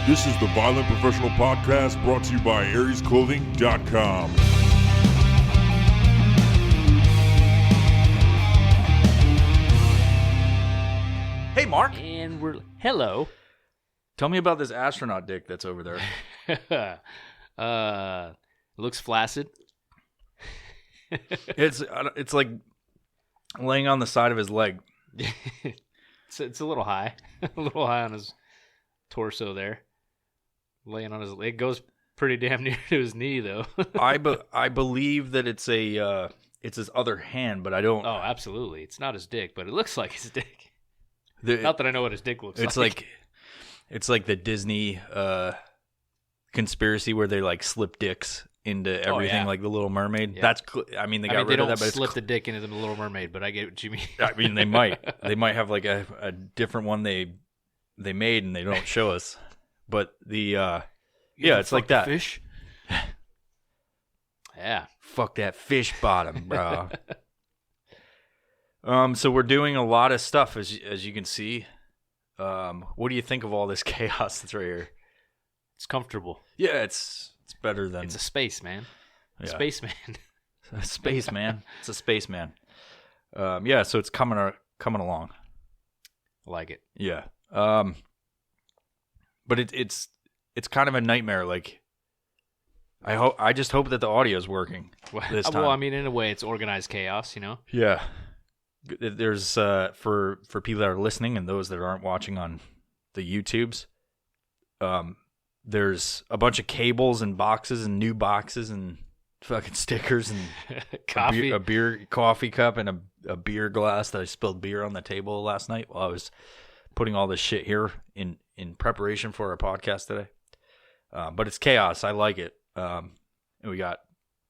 This is the Violent Professional Podcast brought to you by AriesClothing.com. Hey, Mark. And hello. Tell me about this astronaut dick that's over there. Looks flaccid. It's like laying on the side of his leg. It's a little high. A little high on his torso there. Laying on his leg. It goes pretty damn near to his knee, though. I believe that it's his other hand, but I don't. Oh, absolutely. It's not his dick, but it looks like his dick. Not that I know what his dick looks like. It's like the Disney conspiracy where they like slip dicks into everything, like the Little Mermaid. Yeah. They got rid of that. But slip the dick into the Little Mermaid, but I get what you mean. I mean, they might have like a different one they made and they don't show us. But it's like that. Fish. Yeah. Fuck that fish bottom, bro. So we're doing a lot of stuff as you can see. What do you think of all this chaos that's right here? It's comfortable. Yeah, it's better than... It's a space, man. Yeah. Spaceman. A space man. It's a spaceman. So it's coming along. I like it. Yeah. But it's kind of a nightmare. Like, I just hope that the audio is working this time. Well, I mean, in a way, it's organized chaos, you know? Yeah. There's for people that are listening and those that aren't watching on the YouTubes, there's a bunch of cables and boxes and new boxes and fucking stickers and coffee, a beer coffee cup and a beer glass that I spilled beer on the table last night while I was putting all this shit here in preparation for our podcast today. But it's chaos. I like it. And we got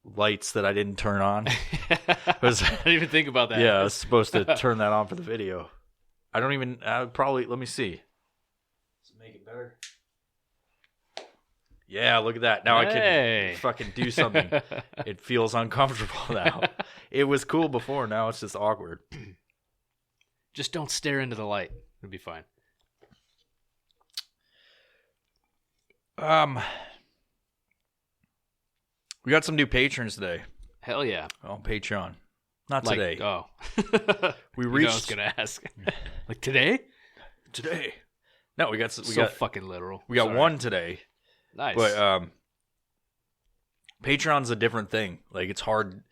lights that I didn't turn on. I didn't even think about that. Yeah, I was supposed to turn that on for the video. I don't even probably. Let me see. Let's make it better. Yeah, look at that. Now I can fucking do something. It feels uncomfortable now. It was cool before. Now it's just awkward. Just don't stare into the light. It'll be fine. We got some new patrons today. Hell yeah. On Patreon. Not today. Oh. We reached... I was going to ask. Like today? Today. No, we got fucking literal. We got one today. Nice. But Patreon's a different thing. Like, it's hard.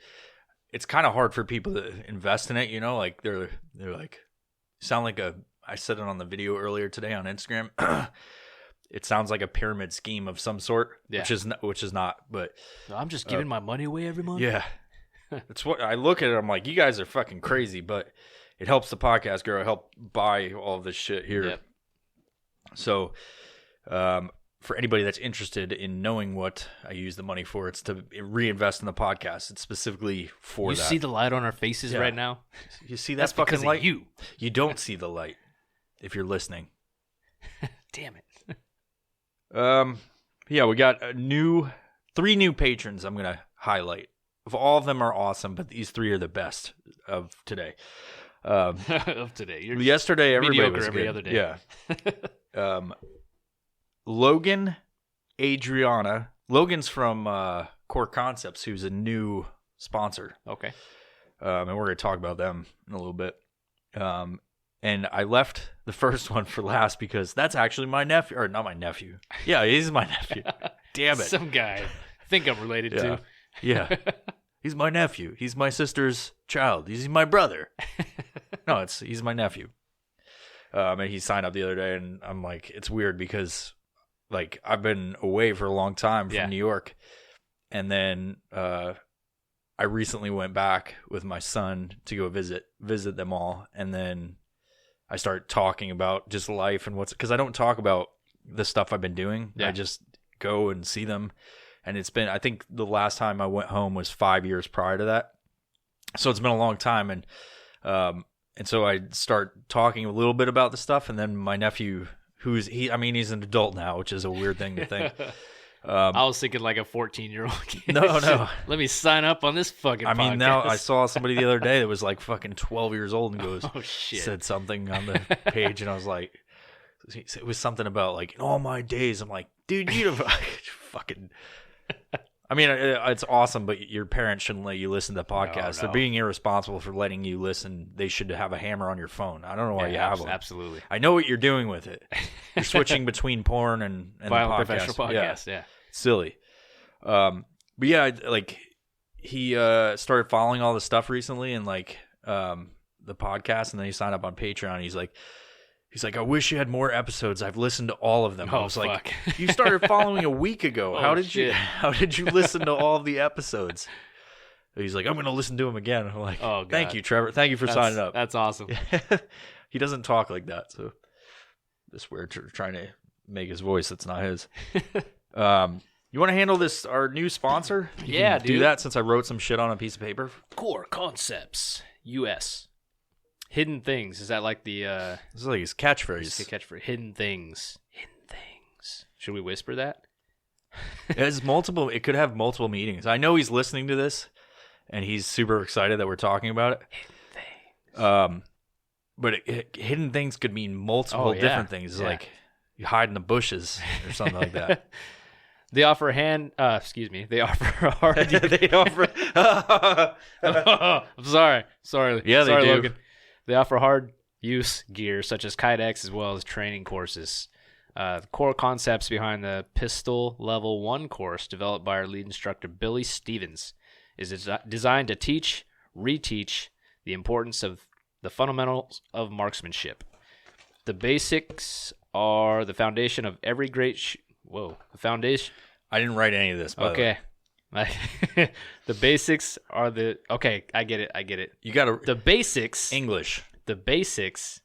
It's kind of hard for people to invest in it, you know? Like, they're like... Sound like I said it on the video earlier today on Instagram. It sounds like a pyramid scheme of some sort, which is not. But I'm just giving my money away every month. Yeah, it's what I look at it. I'm like, you guys are fucking crazy, but it helps the podcast grow. Help buy all this shit here. Yep. So, for anybody that's interested in knowing what I use the money for, it's to reinvest in the podcast. It's specifically for that. You see the light on our faces right now? You see that fucking light? You don't see the light if you're listening. Damn it. We got three new patrons I'm going to highlight. All of them are awesome, but these three are the best of today. Of today. You're yesterday, everybody was every good. other day. Yeah. Logan, Adriana. Logan's from Core Concepts, who's a new sponsor. Okay. And we're going to talk about them in a little bit. And I left the first one for last because that's actually my nephew. Or not my nephew. Yeah, he's my nephew. Damn it. Some guy I think I'm related to. Yeah. He's my nephew. He's my sister's child. He's my brother. No, he's my nephew. And he signed up the other day, and I'm like, it's weird because, like, I've been away for a long time from New York. And then I recently went back with my son to go visit them all. And then I start talking about just life and because I don't talk about the stuff I've been doing. Yeah. I just go and see them. And it's been, I think the last time I went home was 5 years prior to that. So it's been a long time. And so I start talking a little bit about the stuff. And then my nephew, he's an adult now, which is a weird thing to think. I was thinking like a 14-year-old kid. No. Let me sign up on this fucking podcast. Now I saw somebody the other day that was like fucking 12 years old and goes, oh, shit. said something on the page, and I was like, It was something about like in all my days. I'm like, dude, you fucking. I mean, it's awesome, but your parents shouldn't let you listen to podcasts. No. They're being irresponsible for letting you listen. They should have a hammer on your phone. I don't know why you have one. Absolutely. I know what you're doing with it. You're switching between porn and Violent the podcast. professional podcast, yeah. Silly. But yeah, like he started following all the stuff recently and like the podcast, and then he signed up on Patreon. He's like, I wish you had more episodes. I've listened to all of them. I was like, you started following a week ago. How did you listen to all of the episodes? He's like, I'm going to listen to them again. I'm like, oh, thank you, Trevor. Thank you for signing up. That's awesome. He doesn't talk like that, so this we're trying to make his voice. That's not his. You want to handle this? Our new sponsor? You can do that since I wrote some shit on a piece of paper. Core Concepts US. Hidden things. Is that like the this is like his catchphrase. Catchphrase. Hidden things. Hidden things. Should we whisper that? It has multiple. It could have multiple meanings. I know he's listening to this, and he's super excited that we're talking about it. Hidden things. But hidden things could mean multiple different things. It's like you hide in the bushes or something like that. They offer They offer hard. They offer. I'm sorry. Yeah, they do. Logan. They offer hard use gear such as Kydex as well as training courses. The core concepts behind the Pistol Level 1 course developed by our lead instructor Billy Stevens is designed to teach, reteach the importance of the fundamentals of marksmanship. The basics are the foundation of every great the foundation. I didn't write any of this, by the way. The basics are the... Okay, I get it. You got to... The basics... English. The basics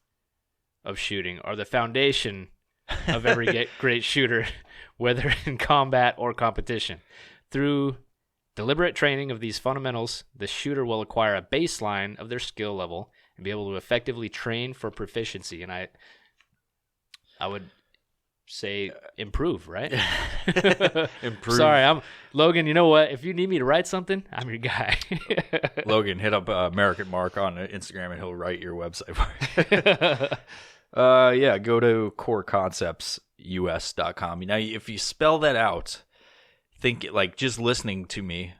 of shooting are the foundation of every great shooter, whether in combat or competition. Through deliberate training of these fundamentals, the shooter will acquire a baseline of their skill level and be able to effectively train for proficiency. And I would... say improve, right? Improve. Sorry, I'm Logan. You know what? If you need me to write something, I'm your guy. Logan, hit up American Mark on Instagram and he'll write your website for you. Go to coreconceptsus.com. Now, if you spell that out, think like just listening to me,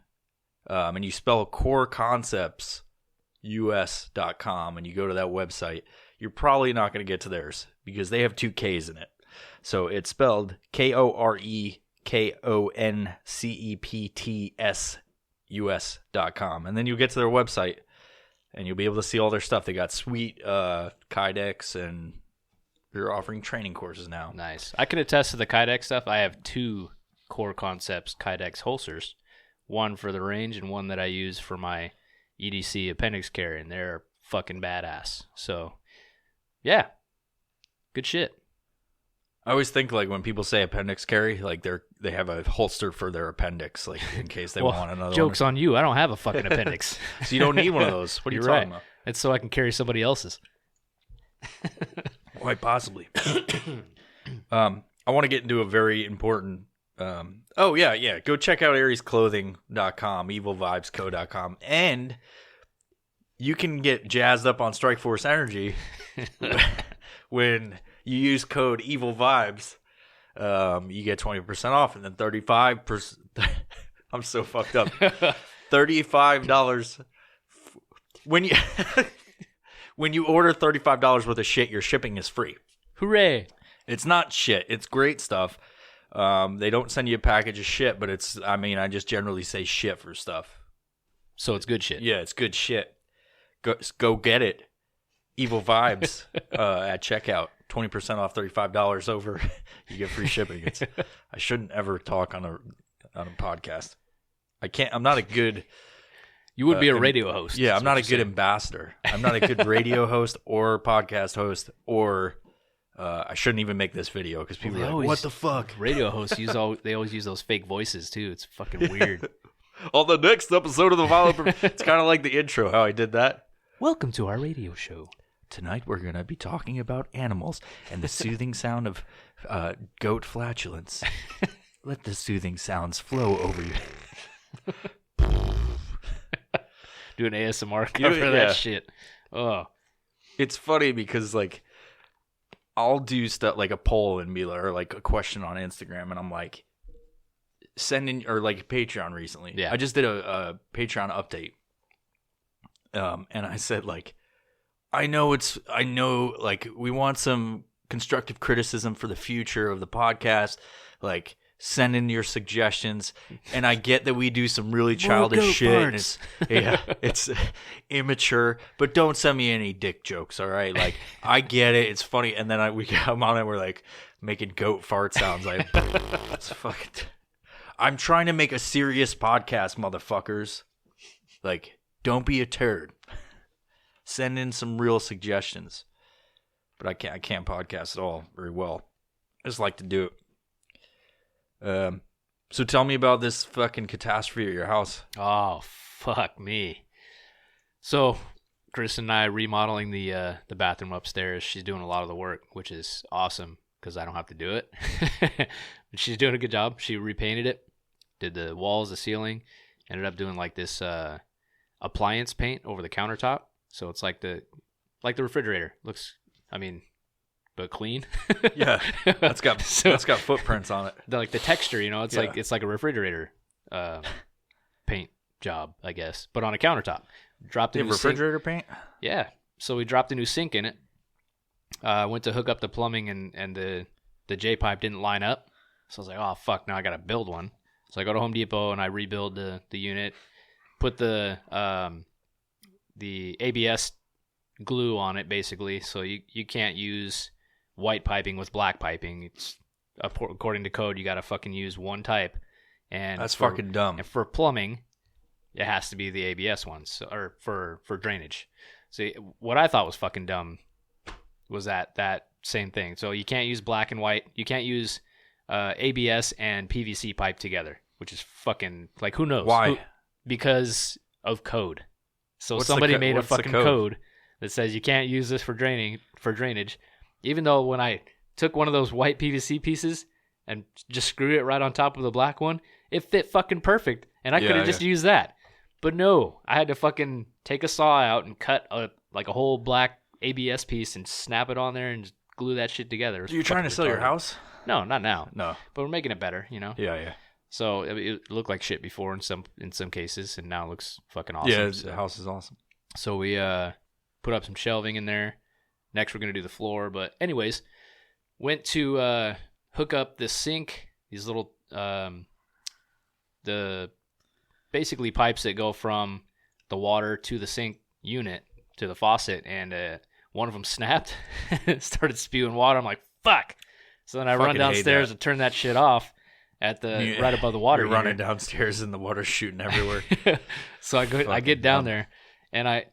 and you spell coreconceptsus.com and you go to that website, you're probably not going to get to theirs because they have 2 K's in it. So it's spelled KOREKONCEPTSUS.com. And then you'll get to their website and you'll be able to see all their stuff. They got sweet Kydex and they're offering training courses now. Nice. I can attest to the Kydex stuff. I have 2 Core Concepts Kydex holsters, one for the range and one that I use for my EDC appendix carry, and they're fucking badass. So, yeah, good shit. I always think like when people say appendix carry, like they have a holster for their appendix, like in case they want another. Joke's on you. I don't have a fucking appendix, so you don't need one of those. What are you talking about? It's so I can carry somebody else's. Quite possibly. I want to get into a very important. Go check out ariesclothing.com, evilvibesco.com, and you can get jazzed up on Strikeforce Energy when you use code EvilVibes. You get 20% off, and then 35%. I'm so fucked up. $35 when you when you order $35 worth of shit, your shipping is free. Hooray! It's not shit. It's great stuff. They don't send you a package of shit, but I just generally say shit for stuff. So it's good shit. Yeah, it's good shit. Go get it. Evil Vibes at checkout. 20% off, $35 over. You get free shipping. I shouldn't ever talk on a podcast. I can't. I'm not a good. You would be a radio host. Yeah, I'm not a good ambassador. I'm not a good radio host or podcast host, or I shouldn't even make this video because people are like, "What the fuck?" Radio hosts they always use those fake voices too. It's fucking weird. On the next episode of the Violent, it's kind of like the intro. How I did that. Welcome to our radio show. Tonight we're going to be talking about animals and the soothing sound of goat flatulence. Let the soothing sounds flow over you. Do an ASMR cover of that shit. Oh. It's funny because, like, I'll do stuff like a poll and be like, or like a question on Instagram, and I'm like, send in, or like Patreon recently. Yeah. I just did a Patreon update. And I said, like, I know like we want some constructive criticism for the future of the podcast. Like, send in your suggestions. And I get that we do some really childish shit. And it's immature, but don't send me any dick jokes. All right. Like, I get it. It's funny. And then we come on and we're like making goat fart sounds. Like, it's fucking, I'm trying to make a serious podcast, motherfuckers. Like, don't be a turd. Send in some real suggestions. But I can't podcast at all very well. I just like to do it. So tell me about this fucking catastrophe at your house. Oh, fuck me. So Chris and I remodeling the bathroom upstairs. She's doing a lot of the work, which is awesome because I don't have to do it. But she's doing a good job. She repainted it, did the walls, the ceiling, ended up doing like this appliance paint over the countertop. So it's like the refrigerator. Looks, I mean, but clean. Yeah, that's got footprints on it. Like the texture, you know, it's like a refrigerator paint job, I guess, but on a countertop. Dropped a new refrigerator paint. Yeah, so we dropped a new sink in it. Went to hook up the plumbing and the J pipe didn't line up, so I was like, oh fuck, now I gotta build one. So I go to Home Depot and I rebuild the unit, put the ABS glue on it basically, so you can't use white piping with black piping. It's according to code, you gotta fucking use one type, and that's fucking dumb. And for plumbing, it has to be the ABS ones, or for drainage. So what I thought was fucking dumb was that same thing. So you can't use black and white. You can't use ABS and PVC pipe together, which is fucking, like, who knows? Why? Because of code. So What's somebody the made a fucking code that says you can't use this for drainage. Even though when I took one of those white PVC pieces and just screwed it right on top of the black one, it fit fucking perfect, and I could have just used that. But no, I had to fucking take a saw out and cut a whole black ABS piece and snap it on there and just glue that shit together. Are you trying to sell your house? No, not now. No, but we're making it better, you know. Yeah. So it looked like shit before in some cases, and now it looks fucking awesome. Yeah, so the house is awesome. So we put up some shelving in there. Next, we're gonna do the floor. But anyways, went to hook up the sink. These little the basically pipes that go from the water to the sink unit to the faucet, and one of them snapped, started spewing water. I'm like, fuck. So then I run downstairs and turn that shit off at the right above the water. You're running downstairs and the water's shooting everywhere. So I get down there, and I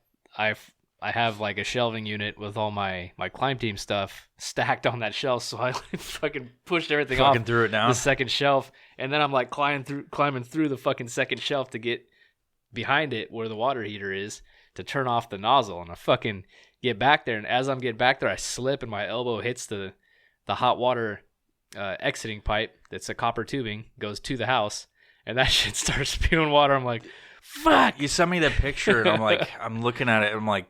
have like a shelving unit with all my Climb Team stuff stacked on that shelf. So I fucking pushed everything off threw it down. The second shelf, and then I'm like climbing through the fucking second shelf to get behind it where the water heater is to turn off the nozzle. And I fucking get back there, and as I'm getting back there, I slip and my elbow hits the hot water exiting pipe that's a copper tubing, goes to the house, and that shit starts spewing water. I'm like, fuck. You sent me that picture, and I'm like, I'm looking at it, and I'm like,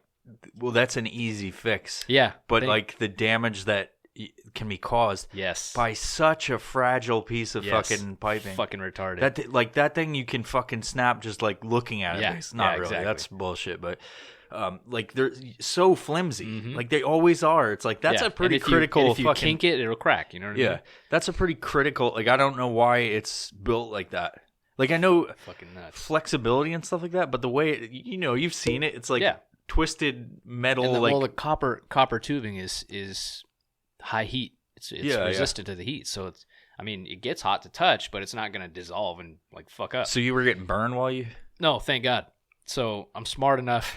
well, that's an easy fix. Yeah. But like the damage that can be caused by such a fragile piece of fucking piping. Fucking retarded. That thing you can fucking snap just like looking at it. Yeah. It's not really. Exactly. That's bullshit. But like they're so flimsy. Mm-hmm. Like they always are. It's like that's a pretty critical. If you kink it, it'll crack. You know what I mean? Yeah. That's a pretty critical. Like I don't know why it's built like that. Like I know fucking nuts. Flexibility and stuff like that, but the way you've seen it, it's like twisted metal. And well, the copper tubing is high heat. It's resistant to the heat, so it's. I mean, it gets hot to touch, but it's not gonna dissolve and like fuck up. So you were getting burned while you? No, thank God. So I'm smart enough,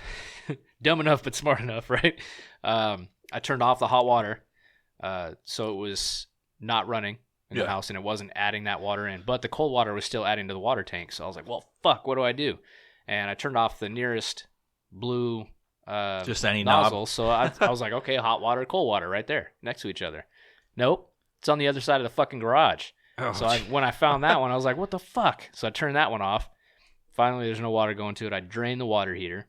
dumb enough, but smart enough, right? I turned off the hot water, so it was not running in the house, and it wasn't adding that water in. But the cold water was still adding to the water tank. So I was like, well, fuck, what do I do? And I turned off the nearest blue just any nozzle. knob. So I was like, okay, hot water, cold water right there next to each other. Nope. It's on the other side of the fucking garage. Oh, so when I found that one, I was like, what the fuck? So I turned that one off. Finally, there's no water going to it. I drain the water heater,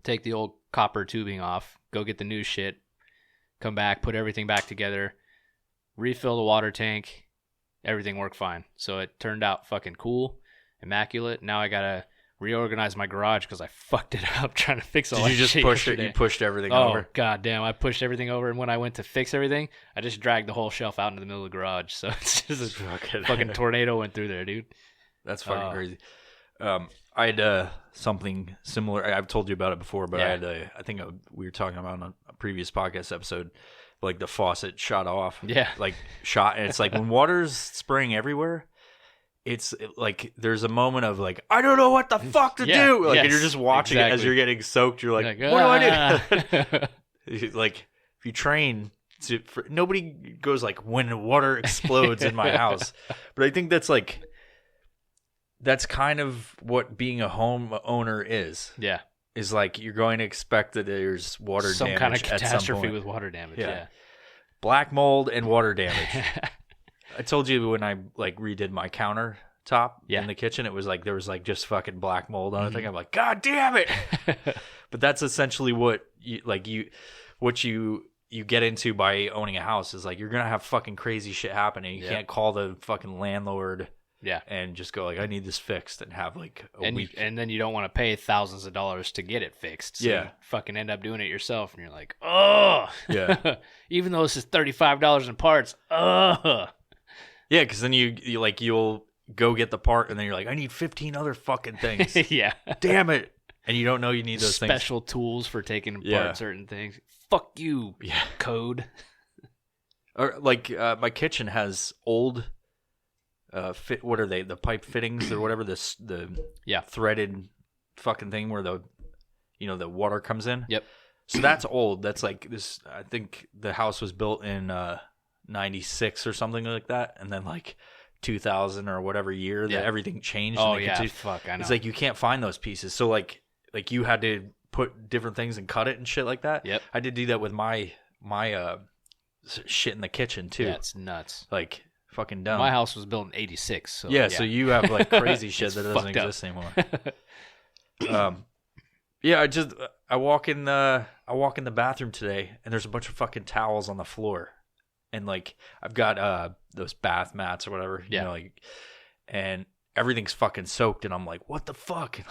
take the old copper tubing off, go get the new shit, come back, put everything back together, refill the water tank. Everything worked fine. So it turned out fucking cool, immaculate. Now I got to reorganize my garage because I fucked it up trying to fix all that shit. Did you just push it? You pushed everything over? Oh, god damn. I pushed everything over, and when I went to fix everything, I just dragged the whole shelf out into the middle of the garage. So it's just a fucking tornado went through there, dude. That's fucking crazy. I had something similar. I've told you about it before, but I had I think we were talking about on a previous podcast episode, like the faucet shot off. Yeah. Like shot. And it's like when water's spraying everywhere, it's like there's a moment of like, I don't know what the fuck to do. Like, and you're just watching it as you're getting soaked. You're like, what do I do? Like, if you train, nobody goes like, when water explodes in my house. But I think that's like, that's kind of what being a homeowner is. Yeah. Is like you're going to expect that there's water some damage kind of at some catastrophe point. with water damage. Yeah. Black mold and water damage. I told you when I like redid my countertop in the kitchen, it was like there was like just fucking black mold on it. I'm like, God damn it! But that's essentially what you get into by owning a house is like you're gonna have fucking crazy shit happening. You can't call the fucking landlord. Yeah, and just go like, I need this fixed, and have like a week. And then you don't want to pay thousands of dollars to get it fixed. So you fucking end up doing it yourself, and you're like, oh, yeah. Even though this is $35 in parts, yeah, because then you'll go get the part, and then you're like, I need 15 other fucking things. Yeah, damn it, and you don't know you need those special tools for taking apart certain things. Fuck you, code. Or like my kitchen has old. What are they? The pipe fittings or whatever. The threaded fucking thing where the water comes in. Yep. So that's old. That's like this. I think the house was built in 96 or something like that, and then like 2000 or whatever year that everything changed. Oh and fuck! I know. It's like you can't find those pieces. So like you had to put different things and cut it and shit like that. Yep. I did do that with my shit in the kitchen too. Yeah, it's nuts. Like. Fucking dumb. My house was built in 86. So so you have like crazy shit that doesn't exist anymore. I walk in the bathroom today and there's a bunch of fucking towels on the floor. And like I've got those bath mats or whatever, you know, like, and everything's fucking soaked and I'm like, what the fuck?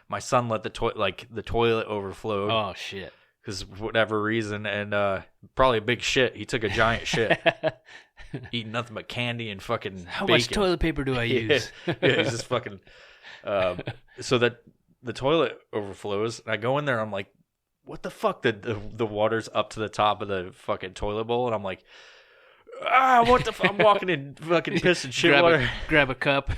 My son let the toilet overflow. Oh shit. Because whatever reason, and probably a big shit. He took a giant shit. Eating nothing but candy and fucking How bacon. much toilet paper do I use? He's just fucking... so that the toilet overflows. And I go in there, I'm like, what the fuck? The water's up to the top of the fucking toilet bowl. And I'm like, what the fuck? I'm walking in fucking piss and shit water. Grab a cup.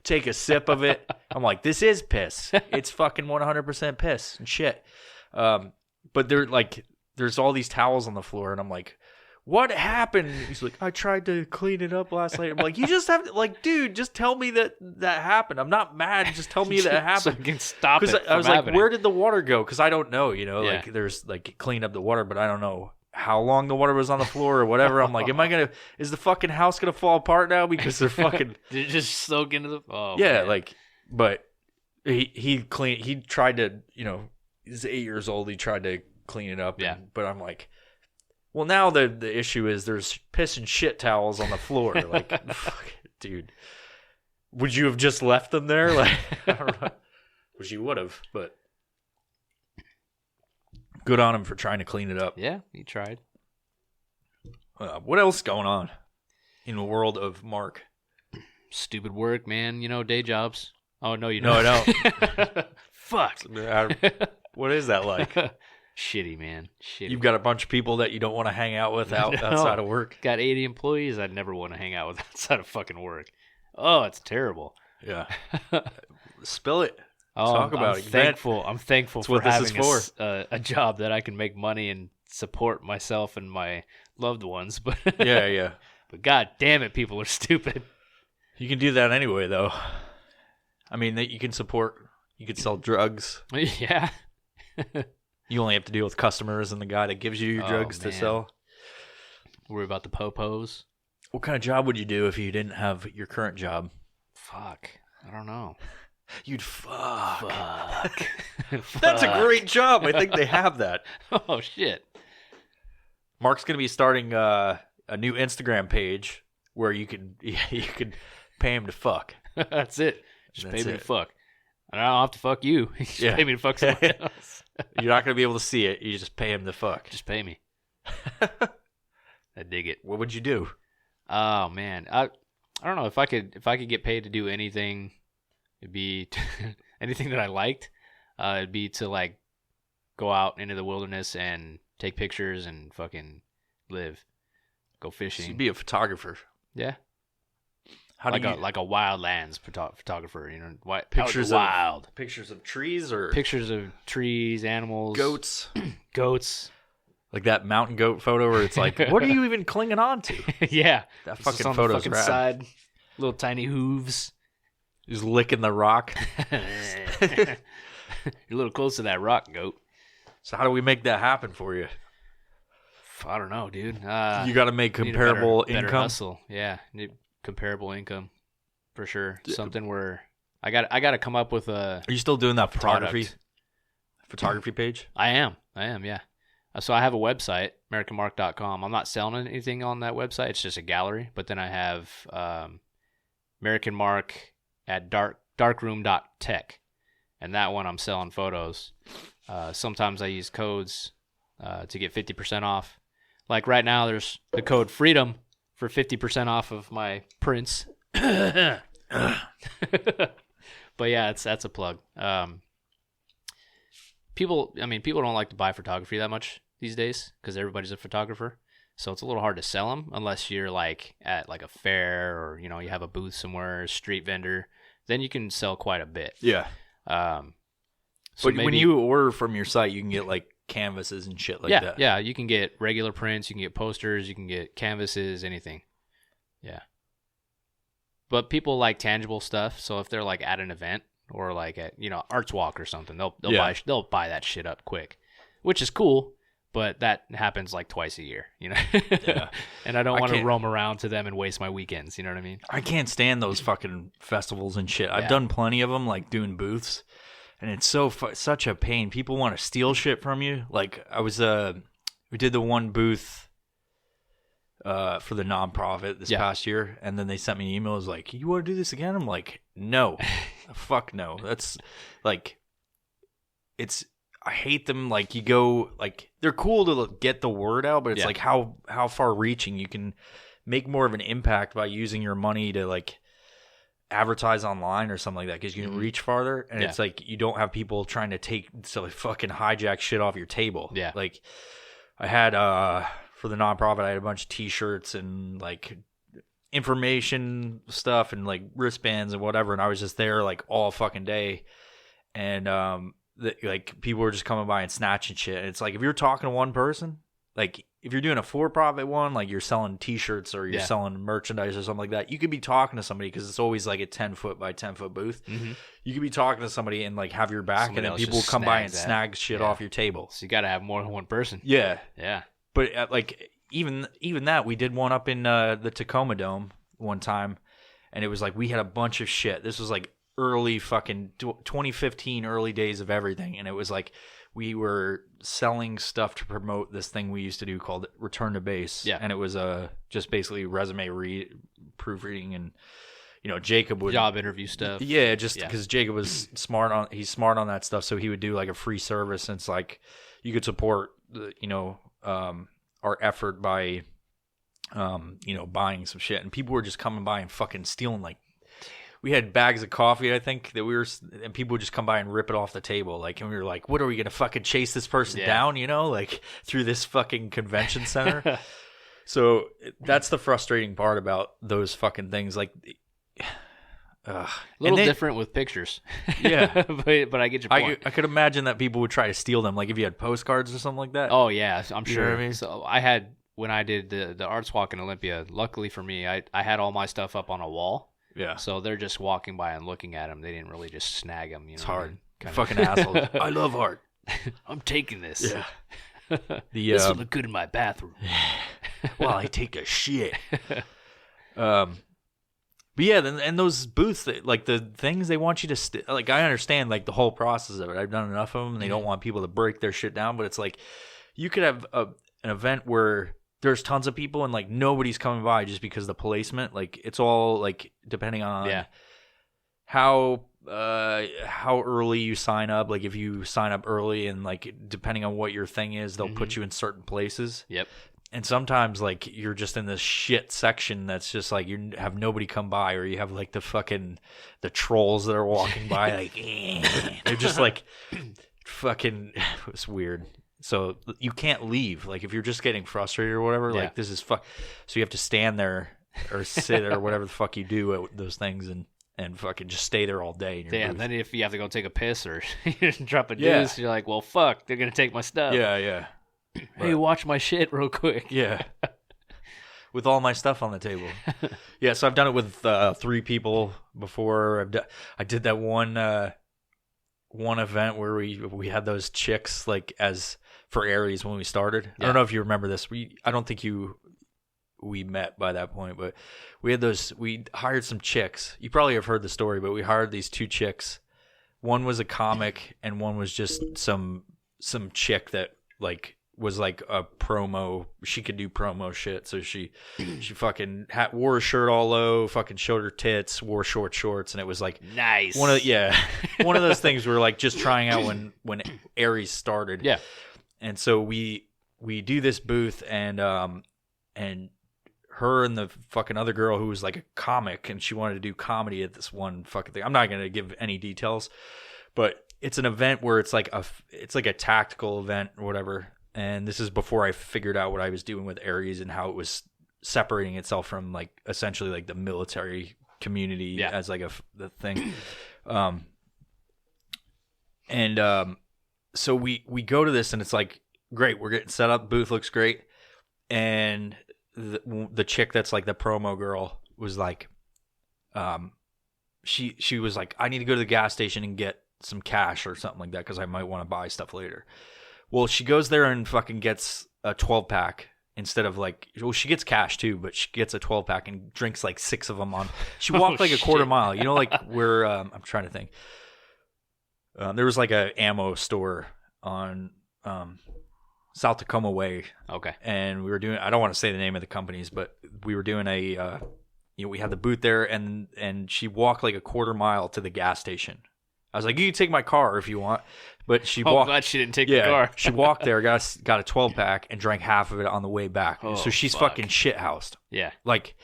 Take a sip of it. I'm like, this is piss. It's fucking 100% piss and shit. But there's all these towels on the floor. And I'm like... What happened? He's like, I tried to clean it up last night. I'm like, you just have to, like, dude, just tell me that happened. I'm not mad. Just tell me that it happened. So I can stop it. I was like, where did the water go? Because I don't know, like there's like clean up the water, but I don't know how long the water was on the floor or whatever. I'm like, is the fucking house going to fall apart now? Because they're fucking. They're just soak into the. Oh, yeah, man. like, but he tried to, he's 8 years old. He tried to clean it up. Yeah. But I'm like. Well, now the issue is there's piss and shit towels on the floor. Like, fuck, dude, would you have just left them there? Like, I don't know. Which you would have, but good on him for trying to clean it up. Yeah, he tried. What else is going on in the world of Mark? Stupid work, man. Day jobs. Oh, no, you don't. No, I don't. Fuck. What is that like? Shitty, man. Shitty. You've got a bunch of people that you don't want to hang out with outside of work. Got 80 employees I'd never want to hang out with outside of fucking work. Oh, it's terrible. Yeah. Spill it. Oh, Talk about it. I'm thankful for having a job that I can make money and support myself and my loved ones. But yeah. But god damn it, people are stupid. You can do that anyway, though. I mean, you can sell drugs. Yeah. You only have to deal with customers and the guy that gives you your drugs to sell. Worry about the popos. What kind of job would you do if you didn't have your current job? Fuck. I don't know. You'd fuck. That's a great job. I think they have that. Oh, shit. Mark's gonna be starting a new Instagram page where you could pay him to fuck. That's it. Just That's pay me it. to fuck. And I don't have to fuck you. Just Yeah. pay me to fuck someone else. You're not gonna be able to see it. You just pay him to fuck. Just pay me. I dig it. What would you do? Oh man, I don't know if I could get paid to do anything. It'd be anything that I liked. It'd be to like go out into the wilderness and take pictures and fucking live, go So fishing. you'd be a photographer. Yeah, How like do you a wildlands photographer. pictures wild of pictures of trees or pictures of trees, animals, goats? goats. Like that mountain goat photo where it's like, what are you even clinging on to? Yeah, That It's just fucking on the photo's fucking rad. side, little tiny hooves. Just licking the rock. You're a little close to that rock, goat. So how do we make that happen for you? I don't know, dude. You got to make need a comparable better income. hustle. Yeah, need comparable income for sure. Something where I got to come up with a. Are you still doing that Product. photography page? I am. Yeah. So I have a website, AmericanMark.com. I'm not selling anything on that website. It's just a gallery. But then I have American Mark at darkroom.tech, and that one I'm selling photos. Sometimes I use codes to get 50% off. Like right now, there's the code FREEDOM for 50% off of my prints. But yeah, that's a plug. People don't like to buy photography that much these days because everybody's a photographer. So it's a little hard to sell them unless you're like at like a fair or you have a booth somewhere, a street vendor. Then you can sell quite a bit. Yeah. So But maybe, when you order from your site, you can get like canvases and shit like that. Yeah, you can get regular prints, you can get posters, you can get canvases, anything. Yeah. But people like tangible stuff, so if they're like at an event or like at Arts Walk or something, they'll buy that shit up quick, which is cool. But that happens like twice a year, Yeah. And I don't want to can't- roam around to them and waste my weekends. You know what I mean? I can't stand those fucking festivals and shit. I've Yeah. done plenty of them, like doing booths, and it's such a pain. People want to steal shit from you. Like I was, we did the one booth for the nonprofit this past year, and then they sent me an email. It was like, "You want to do this again?" I'm like, "No, fuck no." That's like, I hate them. Like you go, like they're cool to get the word out, but it's like how far reaching you can make more of an impact by using your money to like advertise online or something like that because you can reach farther, and it's like you don't have people trying to fucking hijack shit off your table. Yeah. Like I had for the nonprofit, I had a bunch of T-shirts and like information stuff and like wristbands and whatever, and I was just there like all fucking day, and like people were just coming by and snatching shit. And it's like if you're talking to one person, like if you're doing a for-profit one, like you're selling T-shirts or you're selling merchandise or something like that, you could be talking to somebody because it's always like a 10-foot by 10-foot booth. Mm-hmm. You could be talking to somebody and like have your back, Somebody and then else people will just come by and snags that. snag shit off your table. So you got to have more than one person. Yeah, Yeah. but like even that, we did one up in the Tacoma Dome one time, and it was like we had a bunch of shit. This was like early fucking 2015, early days of everything, and it was like we were selling stuff to promote this thing we used to do called Return to Base. Yeah. And it was just basically resume proofreading, and Jacob would Job interview stuff. yeah, just because Jacob was he's smart on that stuff, so he would do like a free service, and it's like you could support our effort by buying some shit, and people were just coming by and fucking stealing. Like we had bags of coffee, I think, and people would just come by and rip it off the table. Like, and we were like, what are we gonna fucking chase this person down, like through this fucking convention center? So that's the frustrating part about those fucking things. Like, A little different with pictures. Yeah. but I get your point. I could imagine that people would try to steal them, like if you had postcards or something like that. Oh yeah, I'm You know sure. what I mean? So I had when I did the Arts Walk in Olympia. Luckily for me, I had all my stuff up on a wall. Yeah. So they're just walking by and looking at them. They didn't really just snag them. It's hard. Fucking assholes. I love art. I'm taking this. Yeah. This would look good in my bathroom. While I take a shit. But yeah, and those booths, like the things they want you to like, I understand like the whole process of it. I've done enough of them, and they don't want people to break their shit down. But it's like you could have an event where there's tons of people and like nobody's coming by just because of the placement. Like it's all like depending on how early you sign up. Like if you sign up early and like depending on what your thing is, they'll put you in certain places. Yep. And sometimes like you're just in this shit section that's just like you have nobody come by, or you have like the trolls that are walking by like they're just like fucking. It's weird. So you can't leave. Like if you're just getting frustrated or whatever, like this is fuck. So you have to stand there or sit or whatever the fuck you do at those things and fucking just stay there all day. And then if you have to go take a piss or drop a deuce, you're like, well, fuck, they're gonna take my stuff. Yeah. Hey, watch my shit real quick. Yeah. With all my stuff on the table. Yeah, so I've done it with 3 people before. I did that one event where we had those chicks like as for Aries when we started. I don't know if you remember this. I don't think we met by that point, but we hired some chicks. You probably have heard the story, but we hired these 2 chicks. One was a comic and one was just some chick that like was like a promo. She could do promo shit. So she fucking wore a shirt all low, fucking showed her tits, wore short shorts, and it was like nice. One of those things where like just trying out when Aries started. Yeah. And so we do this booth and her and the fucking other girl who was like a comic and she wanted to do comedy at this one fucking thing. I'm not going to give any details, but it's an event where it's like a tactical event or whatever. And this is before I figured out what I was doing with Aries and how it was separating itself from like essentially like the military community as like the thing. So we go to this and it's like, great, we're getting set up. Booth looks great. And the chick that's like the promo girl was like, she was like, I need to go to the gas station and get some cash or something like that because I might want to buy stuff later. Well, she goes there and fucking gets a 12-pack instead of like, well, she gets cash too, but she gets a 12-pack and drinks like 6 of them on. She walked like a quarter mile. You know, like where I'm trying to think. There was like a ammo store on South Tacoma Way. Okay. And we were doing, I don't want to say the name of the companies, but we were doing we had the booth there and she walked like a quarter mile to the gas station. I was like, you can take my car if you want. But she walked. Glad she didn't take the car. She walked there, got a 12-pack, and drank half of it on the way back. So she's fucking shithoused. Yeah. Like,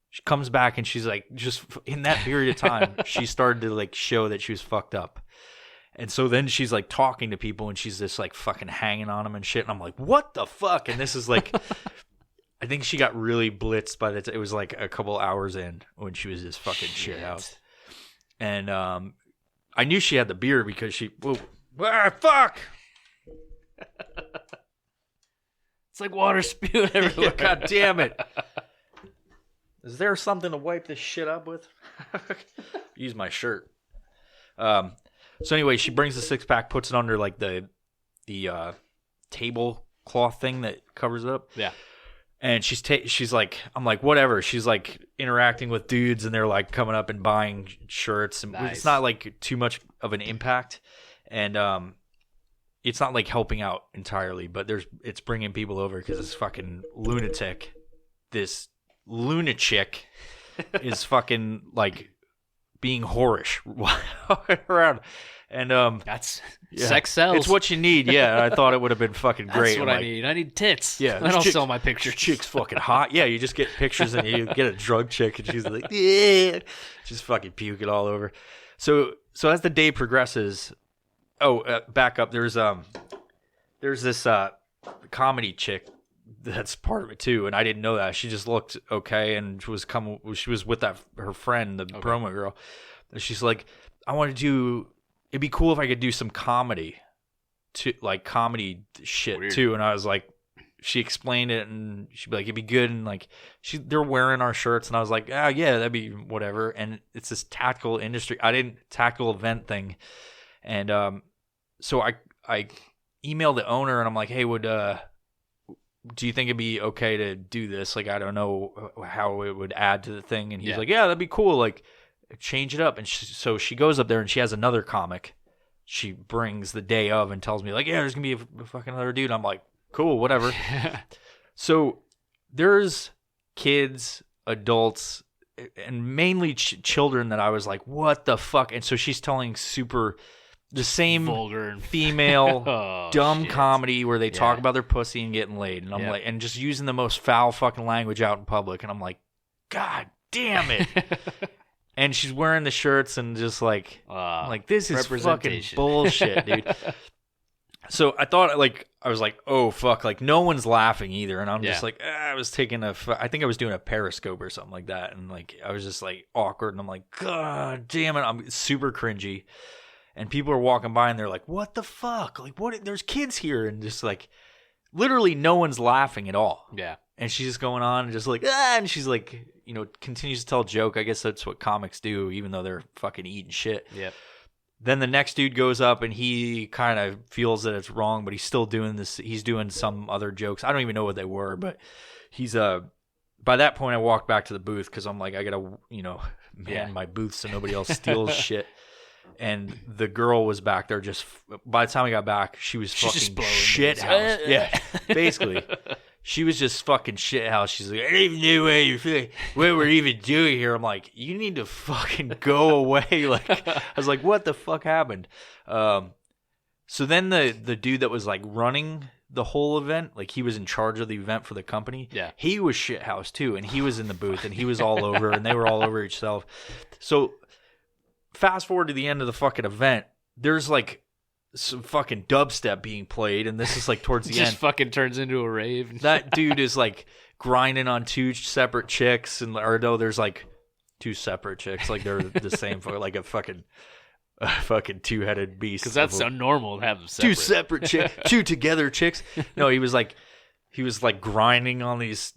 she comes back and she's like, just in that period of time, she started to like show that she was fucked up. And so then she's like talking to people and she's just like fucking hanging on them and shit. And I'm like, what the fuck? And this is like, I think she got really blitzed by it was like a couple hours in when she was just fucking shithoused. And I knew she had the beer because fuck! It's like water spewed everywhere. God damn it. Is there something to wipe this shit up with? Use my shirt. So anyway, she brings the 6-pack, puts it under like the tablecloth thing that covers it up. Yeah. And she's like, I'm like, whatever. She's like interacting with dudes and they're like coming up and buying shirts. And It's not like too much of an impact. And it's not like helping out entirely, but it's bringing people over because this fucking lunatic, this lunatic is fucking like being whorish around. And that's sex sells. It's what you need. Yeah, I thought it would have been fucking great. That's what I need. I need tits. Yeah, I don't sell my pictures. Chick's fucking hot. Yeah, you just get pictures and you get a drug chick and she's like, yeah, just fucking puking all over. So as the day progresses, back up. There's this comedy chick that's part of it too, and I didn't know that. She just looked okay, and she was with her friend, the promo girl. And she's like, I want to do. It'd be cool if I could do some comedy, comedy shit. Weird. Too. And I was like, she explained it, and she'd be like, it'd be good, and like they're wearing our shirts, and I was like, yeah, that'd be whatever. And it's this tactical event thing, and so I emailed the owner, and I'm like, hey, do you think it'd be okay to do this? Like, I don't know how it would add to the thing. And he's like, yeah, that'd be cool. Like, change it up. And so she goes up there and she has another comic. She brings the day of and tells me like, yeah, there's going to be a fucking other dude. I'm like, cool, whatever. So there's kids, adults, and mainly children that I was like, what the fuck? And so she's telling the same vulgar and female dumb comedy where they talk about their pussy and getting laid. And I'm like, and just using the most foul fucking language out in public. And I'm like, God damn it. And she's wearing the shirts and just like this is fucking bullshit, dude. So I thought, like, I was like, oh, fuck, like, no one's laughing either. And I'm just like, I was taking I think I was doing a Periscope or something like that. And, like, I was just, like, awkward. And I'm like, God damn it. I'm super cringy. And people are walking by and they're like, what the fuck? Like, what? There's kids here. And just, like, literally no one's laughing at all. Yeah. And she's just going on and just like, and she's like, you know, continues to tell a joke. I guess that's what comics do, even though they're fucking eating shit. Yep. Then the next dude goes up and he kind of feels that it's wrong, but he's still doing this. He's doing some other jokes. I don't even know what they were, but he's by that point I walked back to the booth because I'm like, I gotta, you know, man my booth so nobody else steals shit. And the girl was back there just. By the time I got back, she was fucking shit house. Yeah, basically. She was just fucking shit house. She's like, I don't even know what we're even doing here. I'm like, you need to fucking go away. Like, I was like, what the fuck happened? So then the dude that was like running the whole event, like he was in charge of the event for the company. Yeah. He was shit house too. And he was in the booth and he was all over and they were all over each self. So fast forward to the end of the fucking event, there's like some fucking dubstep being played, and this is like towards the end. Just fucking turns into a rave. That dude is like grinding on two separate chicks, or no, there's like two separate chicks, like they're the same, like a fucking two-headed beast. Because that's so normal to have them separate. Two separate chicks, two together chicks. No, he was like grinding on these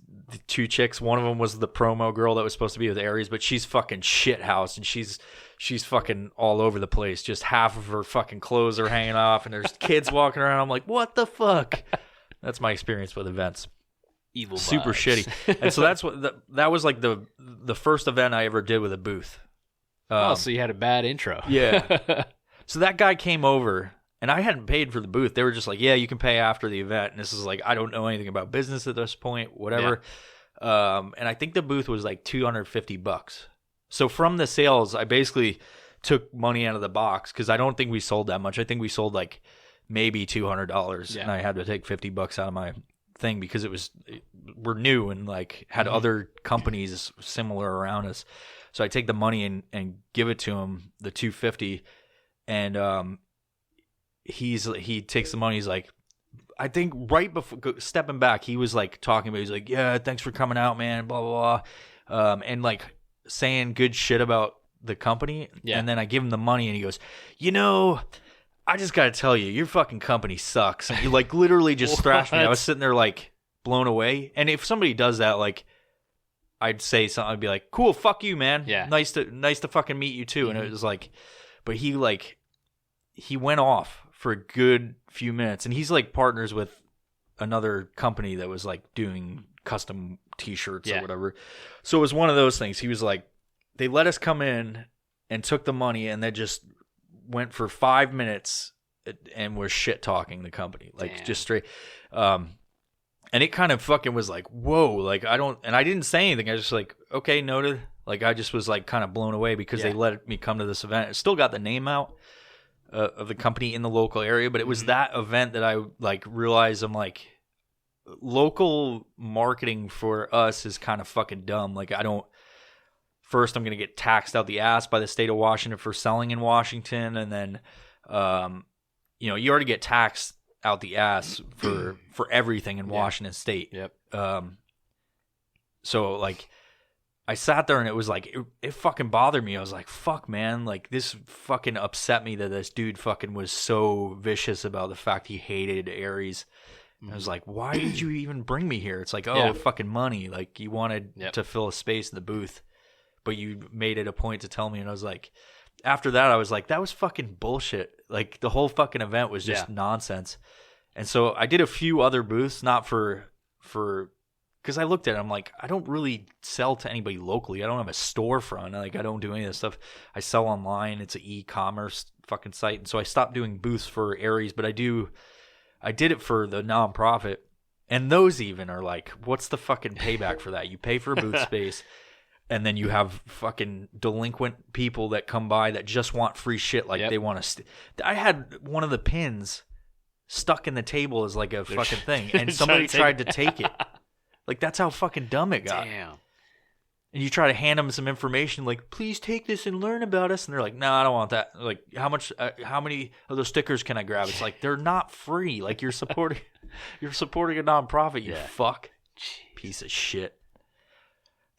two chicks. One of them was the promo girl that was supposed to be with Aries, but she's fucking shit house, and she's fucking all over the place. Just half of her fucking clothes are hanging off, and there's kids walking around. I'm like, what the fuck? That's my experience with events. Evil vibes. Super shitty. And so that's what that was like the first event I ever did with a booth. So you had a bad intro. Yeah. So that guy came over, and I hadn't paid for the booth. They were just like, yeah, you can pay after the event. And this is like, I don't know anything about business at this point, whatever. Yeah. And I think the booth was like $250. So from the sales, I basically took money out of the box because I don't think we sold that much. I think we sold like maybe $200, and I had to take $50 out of my thing because we're new and like had other companies similar around us. So I take the money and give it to him, the $250, and he takes the money. He's like, I think right before stepping back, he was like talking about. He's like, yeah, thanks for coming out, man. Blah blah blah, and like saying good shit about the company. Yeah. And then I give him the money, and he goes, you know, I just gotta tell you, your fucking company sucks. And he like literally just thrashed me. I was sitting there like blown away. And if somebody does that, like, I'd say something. I'd be like, cool, fuck you, man. Yeah. Nice to fucking meet you too. And it was like, but he went off for a good few minutes, and he's like partners with another company that was like doing custom t-shirts or whatever. So it was one of those things. He was like, they let us come in and took the money, and they just went for 5 minutes and were shit talking the company, like just straight. And it kind of fucking was like, whoa, like I didn't say anything. I was just like, okay, noted. Like I just was like kind of blown away because they let me come to this event. It still got the name out of the company in the local area, but it was that event that I like realized I'm like, local marketing for us is kind of fucking dumb. Like first I'm going to get taxed out the ass by the state of Washington for selling in Washington. And then, you already get taxed out the ass for everything in Washington state. Yep. So like I sat there and it was like, it fucking bothered me. I was like, fuck man. Like this fucking upset me that this dude fucking was so vicious about the fact he hated Aries. I was like, why did you even bring me here? It's like, fucking money. Like you wanted to fill a space in the booth, but you made it a point to tell me. And I was like, after that, I was like, that was fucking bullshit. Like the whole fucking event was just nonsense. And so I did a few other booths, not for, because I looked at it, I'm like, I don't really sell to anybody locally. I don't have a storefront. Like I don't do any of this stuff. I sell online. It's an e-commerce fucking site. And so I stopped doing booths for Aries, but I do I did it for the nonprofit, and those even are like, what's the fucking payback for that? You pay for booth space, and then you have fucking delinquent people that come by that just want free shit, like they want to. I had one of the pins stuck in the table as like a fucking thing, and somebody tried to take it. Like, that's how fucking dumb it got. Damn. And you try to hand them some information, like, please take this and learn about us. And they're like, no, I don't want that. Like, how many of those stickers can I grab? It's like, they're not free. Like, you're supporting a nonprofit, you fuck. Jeez. Piece of shit.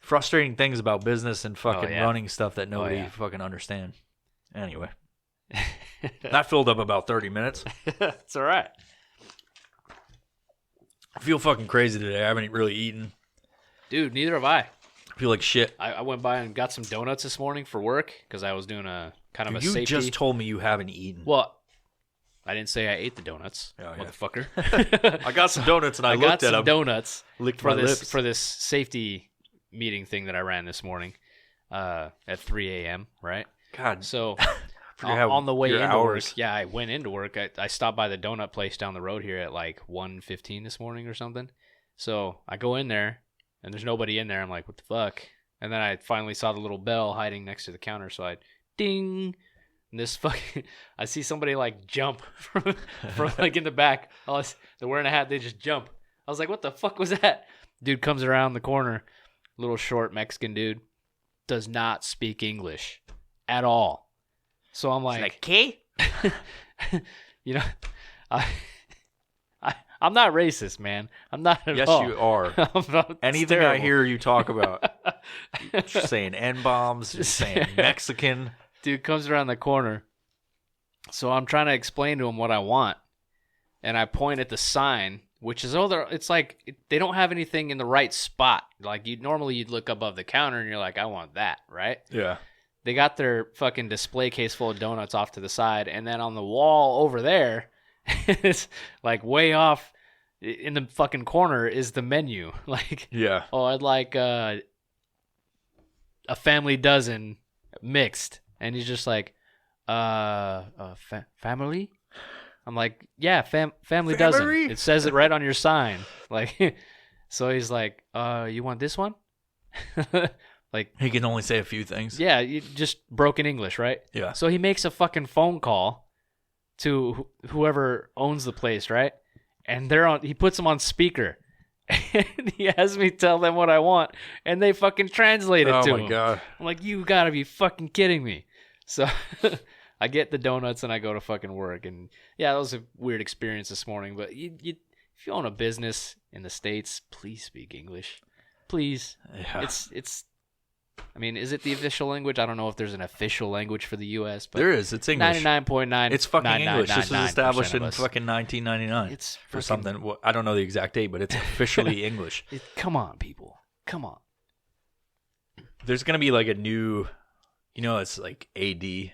Frustrating things about business and fucking running stuff that nobody fucking understand. Anyway. That filled up about 30 minutes. It's all right. I feel fucking crazy today. I haven't really eaten. Dude, neither have I. I feel like shit. I went by and got some donuts this morning for work because I was doing a kind of a safety. You just told me you haven't eaten. Well, I didn't say I ate the donuts, motherfucker. I got some donuts and I looked at them. I got some donuts licked my lips. for this safety meeting thing that I ran this morning at 3 a.m., right? God. So on the way into hours. work, I went into work. I stopped by the donut place down the road here at like 1:15 this morning or something. So I go in there. And there's nobody in there. I'm like, what the fuck? And then I finally saw the little bell hiding next to the counter. So I ding. And this fucking, I see somebody like jump from like in the back. They're wearing a hat. They just jump. I was like, what the fuck was that? Dude comes around the corner. Little short Mexican dude. Does not speak English at all. So I'm like, "Okay." You know, I'm not racist, man. I'm not at all. Yes, you are. Anything I hear you talk about, just saying N-bombs, just saying Mexican. Dude comes around the corner. So I'm trying to explain to him what I want. And I point at the sign, which is, it's like they don't have anything in the right spot. Like you'd look above the counter and you're like, I want that, right? Yeah. They got their fucking display case full of donuts off to the side. And then on the wall over there, it's like way off in the fucking corner is the menu. Like, yeah. Oh, I'd like a family dozen mixed. And he's just like, family? I'm like, yeah, family dozen. It says it right on your sign. Like, so he's like, you want this one? Like, he can only say a few things. Yeah, just broken English, right? Yeah. So he makes a fucking phone call to whoever owns the place, right? And he puts them on speaker. And he has me tell them what I want, and they fucking translate it to him. Oh my god! I'm like, you gotta be fucking kidding me. So I get the donuts and I go to fucking work, and yeah, that was a weird experience this morning. But if you own a business in the States, please speak English, please. Yeah. It's. I mean, is it the official language? I don't know if there's an official language for the U.S., but there is. It's English. 99.9. It's fucking English. This was established in fucking 1999. It's or something. I don't know the exact date, but it's officially English. Come on, people. Come on. There's gonna be like a new, it's like AD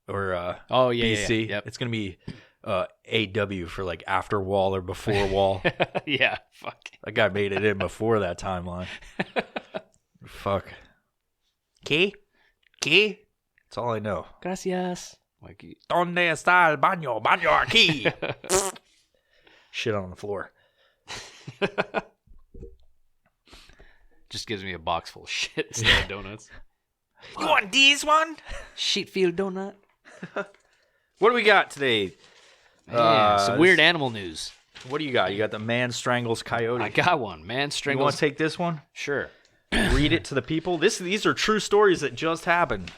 or BC. Yeah. Yep. It's gonna be AW for like after wall or before wall. Yeah. Fuck. That guy made it in before that timeline. Fuck. ¿Qué? That's all I know. Gracias. ¿Dónde está el baño? Baño aquí. Shit on the floor. Just gives me a box full of shit instead of donuts. You want this one? Sheetfield donut. What do we got today? Some weird animal news. What do you got? You got the man strangles coyote. I got one. Man strangles. You want to take this one? Sure. Read it to the people. These are true stories that just happened.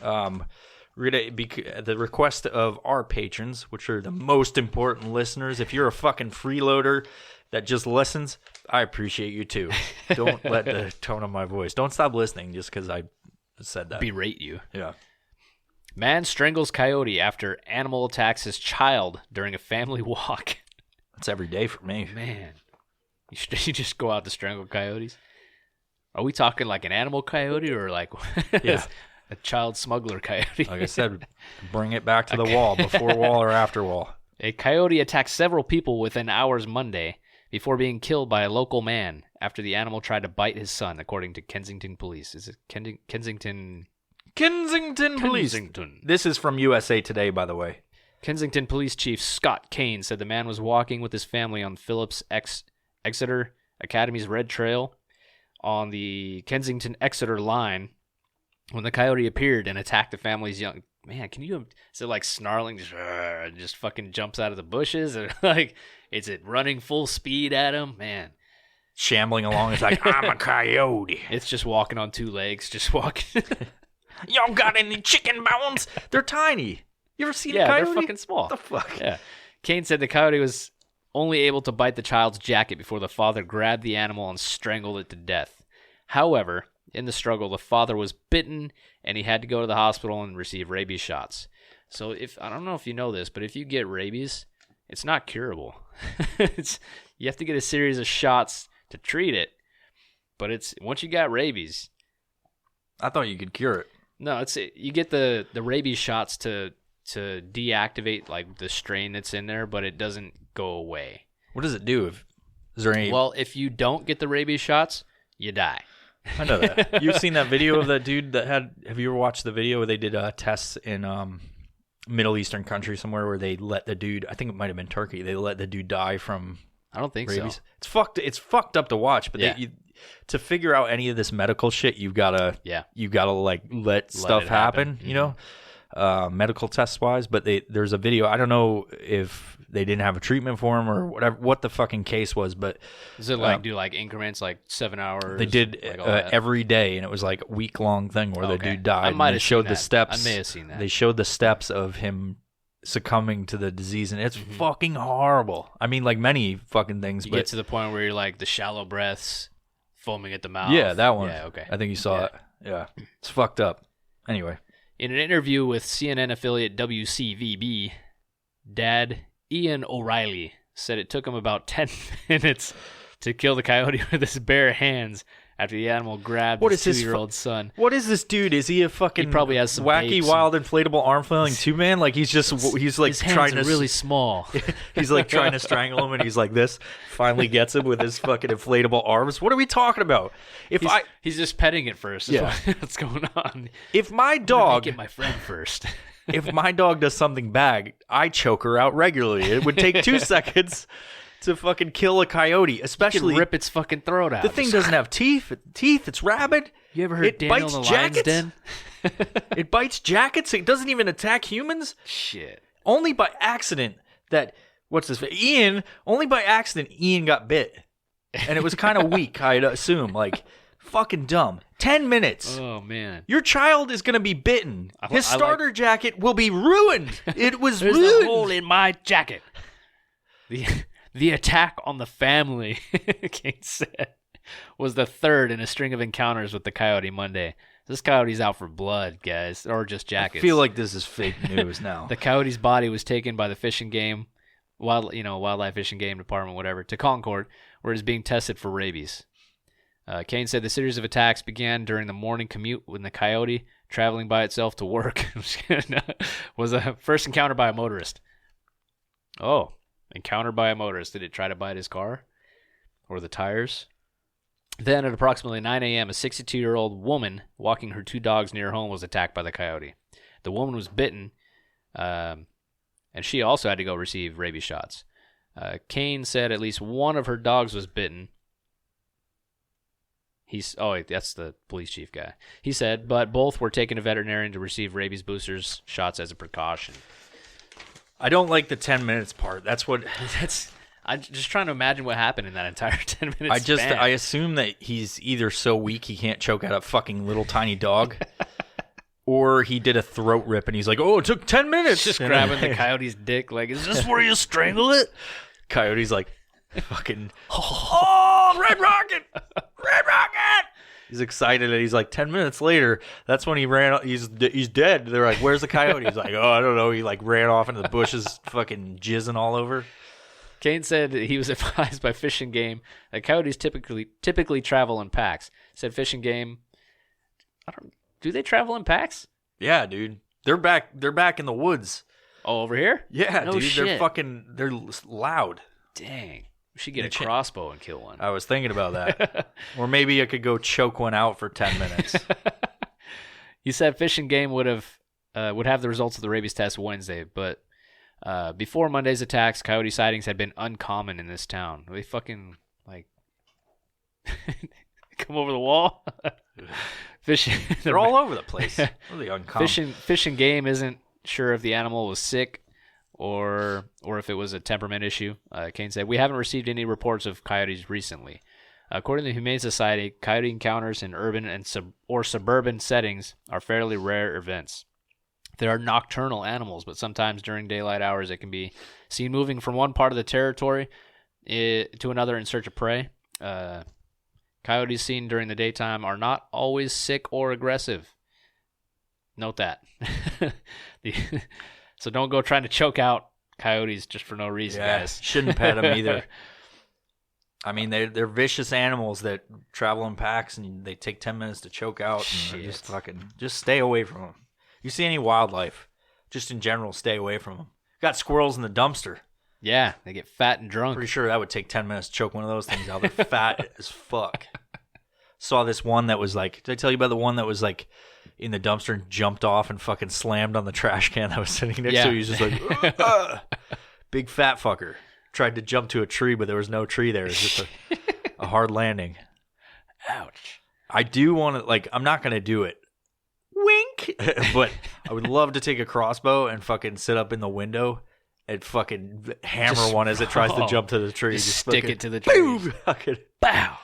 Read it at the request of our patrons, which are the most important listeners. If you're a fucking freeloader that just listens, I appreciate you too. Don't let the tone of my voice. Don't stop listening just because I said that. Berate you. Yeah. Man strangles coyote after animal attacks his child during a family walk. That's every day for me. Man, you just go out to strangle coyotes? Are we talking like an animal coyote or like a child smuggler coyote? Like I said, bring it back to the wall, before wall or after wall. A coyote attacked several people within hours Monday before being killed by a local man after the animal tried to bite his son, according to Kensington Police. Is it Kensington? Kensington Police. This is from USA Today, by the way. Kensington Police Chief Scott Kane said the man was walking with his family on Phillips Exeter Academy's Red Trail on the Kensington-Exeter line when the coyote appeared and attacked the family's young... Man, can you... Is it like snarling, just fucking jumps out of the bushes? Or like, is it running full speed at him? Man. Shambling along. It's like, I'm a coyote. It's just walking on two legs, just walking. Y'all got any chicken bones? They're tiny. You ever seen a Yeah, coyote? they're fucking small. What the fuck? Yeah. Kane said the coyote was only able to bite the child's jacket before the father grabbed the animal and strangled it to death. However, in the struggle, the father was bitten and he had to go to the hospital and receive rabies shots. So I don't know if you know this, but if you get rabies, it's not curable. You have to get a series of shots to treat it. But once you got rabies, I thought you could cure it. no, you get the rabies shots to deactivate like the strain that's in there, but it doesn't go away. What does it do? Is there any... Well, if you don't get the rabies shots, you die. I know that. You've seen that video of that dude that had... Have you ever watched the video where they did tests in Middle Eastern country somewhere where they let the dude... I think it might have been Turkey. They let the dude die from I don't think rabies. so. It's fucked up to watch, but Yeah. to figure out any of this medical shit, you've got to like let stuff it happen, happen. you know? Medical test wise, but there's a video. I don't know if they didn't have a treatment for him or whatever, what the fucking case was, but Does it like do like increments, like 7 hours? they did like all that? every day, and it was like a week long thing where the Okay. dude died. I might and they have showed seen the that. steps. I may have seen that. They showed the steps of him succumbing to the disease, and it's fucking horrible. I mean, like many fucking things, You but get to the point where you're like the shallow breaths, foaming at the mouth. yeah, that one. Yeah, okay. I think you saw it. Yeah, it's fucked up. Anyway. In an interview with CNN affiliate WCVB, Dad Ian O'Reilly said it took him about 10 minutes to kill the coyote with his bare hands after the animal grabbed What his is his 2-year-old son. What is this dude? Is he a fucking He probably has some wacky, vapes wild, inflatable arm flailing two-man? Like he's like His hands trying are to really small. he's like trying to strangle him, and he's like this. Finally gets him with his fucking inflatable arms. What are we talking about? He's just petting it first. Yeah. What's going on? If my dog, Make it my friend first. if my dog does something bad, I choke her out regularly. It would take 2 seconds to fucking kill a coyote, You especially can rip its fucking throat out. the thing doesn't have teeth. It's rabid. You ever heard it Daniel bites in the Lion's jackets. Den? It bites jackets. It doesn't even attack humans. Shit. Only by accident what's this? Ian, only by accident, Ian got bit. And it was kind of weak, I'd assume. Like, fucking dumb. 10 minutes. Oh, man. Your child is going to be bitten. His I like- starter jacket will be ruined. It was There's ruined. a hole in my jacket. The attack on the family, Kate said, was the third in a string of encounters with the coyote Monday. This coyote's out for blood, guys, or just jackets. I feel like this is fake news now. The coyote's body was taken by the Fish and Game, Wildlife Fish and Game Department, whatever, to Concord, where it is being tested for rabies. Kane said the series of attacks began during the morning commute when the coyote, traveling by itself to work, was a first encounter by a motorist. Oh, encountered by a motorist. Did it try to bite his car or the tires? Then at approximately 9 a.m., a 62-year-old woman walking her 2 dogs near home was attacked by the coyote. The woman was bitten, and she also had to go receive rabies shots. Kane said at least one of her dogs was bitten. That's the police chief guy. He said, but both were taken to veterinarian to receive rabies boosters shots as a precaution. I don't like the 10 minutes part. I'm just trying to imagine what happened in that entire 10 minutes span. I assume that he's either so weak he can't choke out a fucking little tiny dog, or he did a throat rip and he's like, oh, it took 10 minutes. Just grabbing the coyote's dick like, is this where you strangle it? Coyote's like, fucking, oh, Red Rocket! Red Rocket! He's excited, and he's like, 10 minutes later, that's when he ran, he's dead. They're like, where's the coyote? He's like, oh, I don't know. He like ran off into the bushes, fucking jizzing all over. Kane said that he was advised by Fish and Game that coyotes typically travel in packs. Said Fish and Game, do they travel in packs? Yeah, dude. They're back in the woods. Oh, over here? Yeah, No dude. shit. They're loud. Dang. We should get a crossbow and kill one. I was thinking about that. Or maybe I could go choke one out for 10 minutes. He said Fish and Game would have the results of the rabies test Wednesday, but Before Monday's attacks, coyote sightings had been uncommon in this town. They fucking, like, come over the wall. Fishing. They're all over the place. Really uncommon. Fish and game isn't sure if the animal was sick or if it was a temperament issue. Kane said, "We haven't received any reports of coyotes recently. According to the Humane Society, coyote encounters in urban and suburban settings are fairly rare events. There are nocturnal animals, but sometimes during daylight hours it can be seen moving from one part of the territory to another in search of prey. Coyotes seen during the daytime are not always sick or aggressive. Note that." So don't go trying to choke out coyotes just for no reason, guys. Shouldn't pet them either. I mean, they're vicious animals that travel in packs, and they take 10 minutes to choke out. And just stay away from them. You see any wildlife, just in general, stay away from them. Got squirrels in the dumpster. Yeah, they get fat and drunk. Pretty sure that would take 10 minutes to choke one of those things out. They're fat as fuck. Saw this one that was like, did I tell you about the one that was like in the dumpster and jumped off and fucking slammed on the trash can that was sitting next to it? He was just like, big fat fucker. Tried to jump to a tree, but there was no tree there. It was just a hard landing. Ouch. I do want to, like, I'm not going to do it. Wink. But I would love to take a crossbow and fucking sit up in the window and fucking hammer one as it tries to jump to the tree. Just stick it to the tree. Boom. Fucking bow.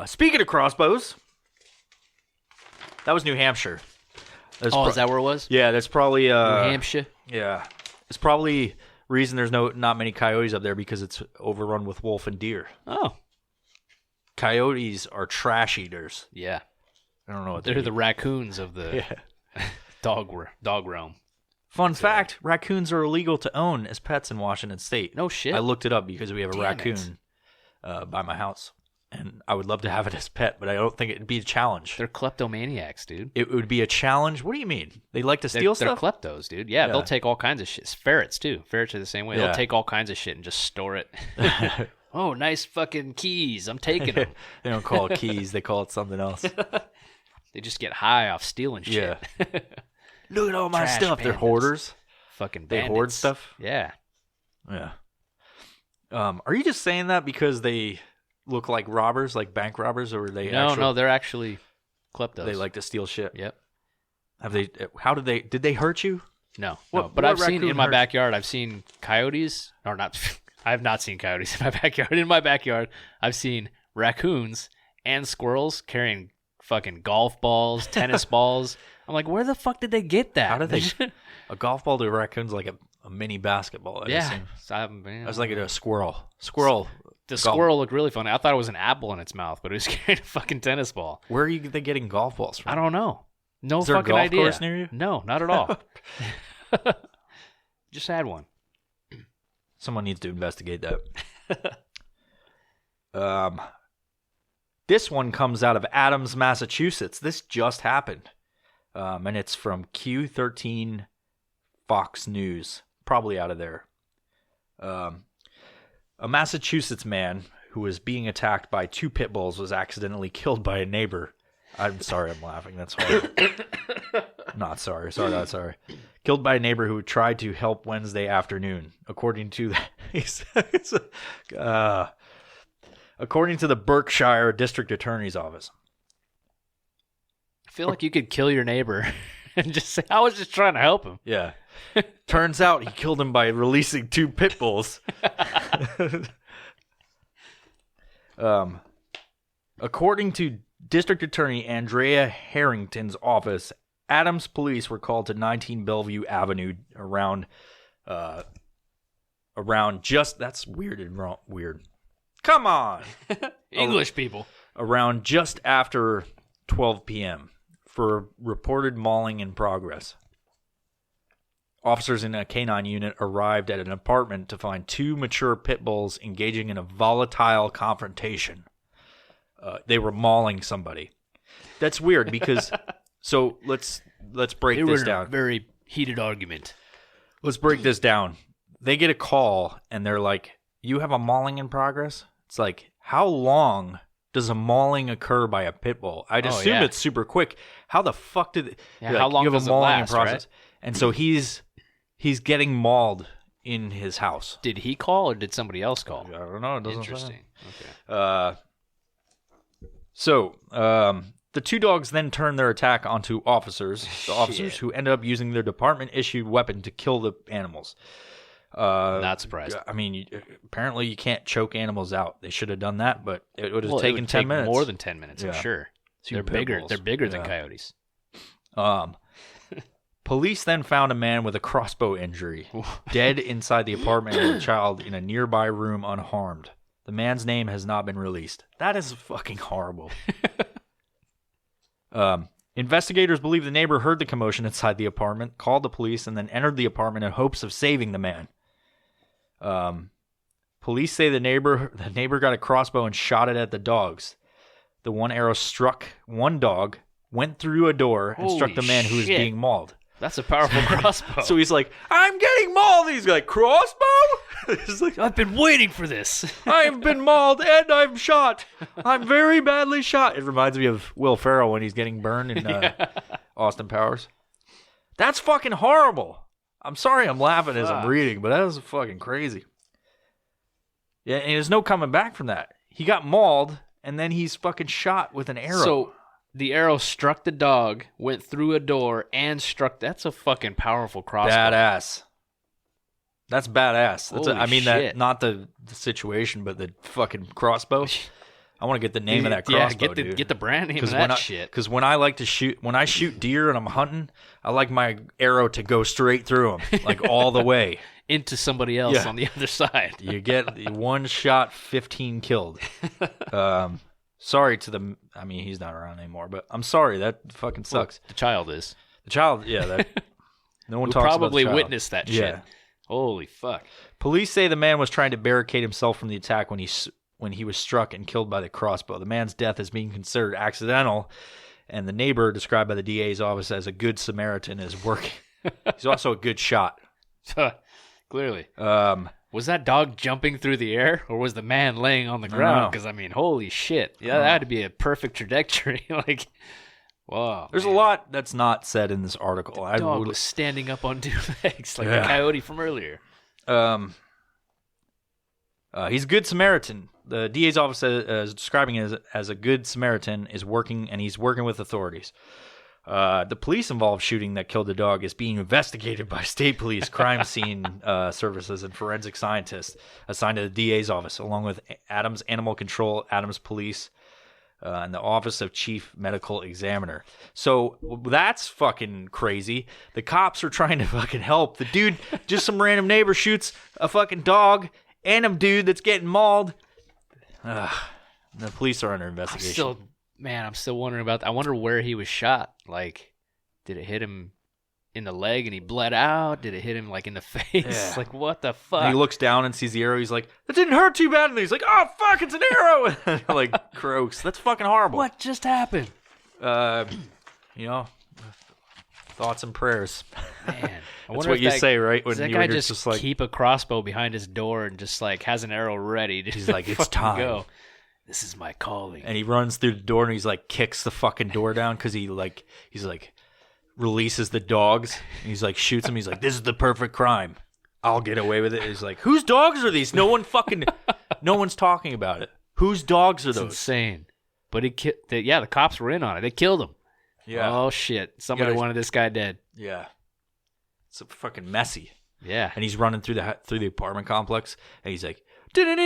Speaking of crossbows, that was New Hampshire. Is that where it was? Yeah, that's probably New Hampshire. Yeah, it's probably reason there's not many coyotes up there because it's overrun with wolf and deer. Oh, coyotes are trash eaters. Yeah, I don't know what they're the raccoons of the dog realm. Fun fact: raccoons are illegal to own as pets in Washington State. No shit. I looked it up because we have a raccoon by my house. And I would love to have it as pet, but I don't think it'd be a challenge. They're kleptomaniacs, dude. It would be a challenge? What do you mean? They like to steal stuff? They're kleptos, dude. Yeah, they'll take all kinds of shit. Ferrets, too. Ferrets are the same way. Yeah. They'll take all kinds of shit and just store it. Oh, nice fucking keys. I'm taking them. They don't call it keys. They call it something else. They just get high off stealing shit. Yeah. Look at all my stuff. Bandits. They're hoarders. Fucking bandits. They hoard stuff? Yeah. Yeah. Are you just saying that because they look like robbers, like bank robbers, or are they No, they're actually kleptos. They like to steal shit. Yep. Did they hurt you? No. But I've seen in my backyard, I've seen coyotes, or not, I have not seen coyotes in my backyard. In my backyard, I've seen raccoons and squirrels carrying fucking golf balls, tennis balls. I'm like, where the fuck did they get that? How did they? A golf ball to a raccoon's like a mini basketball. I was like a squirrel. Squirrel. The squirrel looked really funny. I thought it was an apple in its mouth, but it was carrying a fucking tennis ball. Where are they getting golf balls from? I don't know. No Is there fucking a golf idea. course near you? No, not at all. Just had one. Someone needs to investigate that. This one comes out of Adams, Massachusetts. This just happened. And it's from Q13 Fox News. Probably out of there. A Massachusetts man who was being attacked by 2 pit bulls was accidentally killed by a neighbor. I'm sorry I'm laughing. That's horrible. Not sorry. Not sorry. Killed by a neighbor who tried to help Wednesday afternoon, according to the Berkshire District Attorney's Office. I feel like you could kill your neighbor and just say, I was just trying to help him. Yeah. Turns out he killed him by releasing 2 pit bulls. According to District Attorney Andrea Harrington's office, Adams police were called to 19 Bellevue Avenue around just, that's weird and wrong. Weird. Come on. English people. Around just after 12 p.m. for reported mauling in progress. Officers in a canine unit arrived at an apartment to find 2 mature pit bulls engaging in a volatile confrontation. They were mauling somebody. That's weird because so let's break this down. A very heated argument. Let's break this down. They get a call and they're like, "You have a mauling in progress?" It's like, how long does a mauling occur by a pit bull? I'd assume it's super quick. How the fuck did how long you have does a mauling it last, in process? Right? And so he's he's getting mauled in his house. Did he call or did somebody else call? I don't know. It doesn't Interesting. say. Okay. So the two dogs then turned their attack onto officers, the officers who ended up using their department-issued weapon to kill the animals. Not surprised. I mean, apparently you can't choke animals out. They should have done that, but it would have taken 10 minutes. More than 10 minutes, I'm sure. Two They're pit bigger. bulls. They're bigger than coyotes. Police then found a man with a crossbow injury, dead inside the apartment with a child in a nearby room unharmed. The man's name has not been released. That is fucking horrible. Investigators believe the neighbor heard the commotion inside the apartment, called the police, and then entered the apartment in hopes of saving the man. Police say the neighbor got a crossbow and shot it at the dogs. The one arrow struck one dog, went through a door, and struck the man who was being mauled. That's a powerful crossbow. So he's like, I'm getting mauled. He's like, crossbow? He's like, I've been waiting for this. I've been mauled and I'm shot. I'm very badly shot. It reminds me of Will Ferrell when he's getting burned in Austin Powers. That's fucking horrible. I'm sorry I'm laughing as I'm reading, but that was fucking crazy. Yeah, and there's no coming back from that. He got mauled, and then he's fucking shot with an arrow. So the arrow struck the dog, went through a door, and struck. That's a fucking powerful crossbow. Badass. That's badass. That's Holy that shit. not the situation, but the fucking crossbow. I want to get the name of that crossbow, dude. Get the brand name of that shit. Because when I shoot deer and I'm hunting, I like my arrow to go straight through them, like all the way into somebody else on the other side. You get the one shot, 15 killed. Sorry to the. I mean, he's not around anymore, but I'm sorry. That fucking sucks. Well, the child is. The child, yeah. That no one Who talks about the probably child. witnessed that shit. Yeah. Holy fuck. Police say the man was trying to barricade himself from the attack when he was struck and killed by the crossbow. The man's death is being considered accidental, and the neighbor, described by the DA's office as a good Samaritan, is working. He's also a good shot. Clearly. Was that dog jumping through the air, or was the man laying on the ground? Because, I mean, holy shit. Yeah, that had to be a perfect trajectory. Like, wow. There's a lot that's not said in this article. The dog was standing up on two legs like the coyote from earlier. He's a good Samaritan. The DA's office is describing him as a good Samaritan, is working, and he's working with authorities. The police involved shooting that killed the dog is being investigated by state police, crime scene services, and forensic scientists assigned to the DA's office, along with Adams Animal Control, Adams Police, and the Office of Chief Medical Examiner. So that's fucking crazy. The cops are trying to fucking help. The dude, just some random neighbor shoots a fucking dog and a dude that's getting mauled. The police are under investigation. I'm still wondering about that. I wonder where he was shot. Like, did it hit him in the leg and he bled out? Did it hit him, like, in the face? Yeah. Like, what the fuck? And he looks down and sees the arrow. He's like, that didn't hurt too bad. And he's like, oh, fuck, it's an arrow. And like, gross. That's fucking horrible. What just happened? Thoughts and prayers. Man. That's what you say, right? When Does that you're guy just like, keep a crossbow behind his door and just, like, has an arrow ready to he's like, it's fucking time. go. This is my calling. And he runs through the door and he's like, kicks the fucking door down because he's like, releases the dogs. And he's like, shoots him. He's like, this is the perfect crime. I'll get away with it. He's like, whose dogs are these? No one's talking about it. Whose dogs are It's those? insane. But the cops were in on it. They killed him. Yeah. Oh, shit. Somebody wanted this guy dead. Yeah. It's fucking messy. Yeah. And he's running through the apartment complex and he's like, and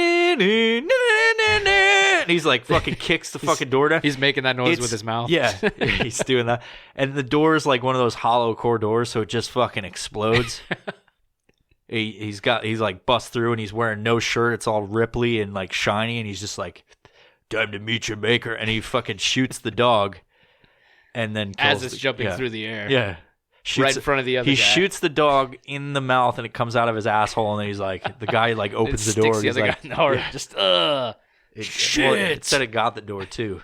he's like fucking kicks the fucking door down. He's making that noise with his mouth. Yeah, he's doing that. And the door is like one of those hollow core doors, so it just fucking explodes. He's like busts through and he's wearing no shirt. It's all ripply and like shiny, and he's just like, time to meet your maker. And he fucking shoots the dog and then kills as it's jumping through the air. Yeah. Right in front of the other guy. He shoots the dog in the mouth and it comes out of his asshole, and then he's like, the guy like opens the door. And the he's other like, guy in the heart. Just shit. Well, it said it got the door too.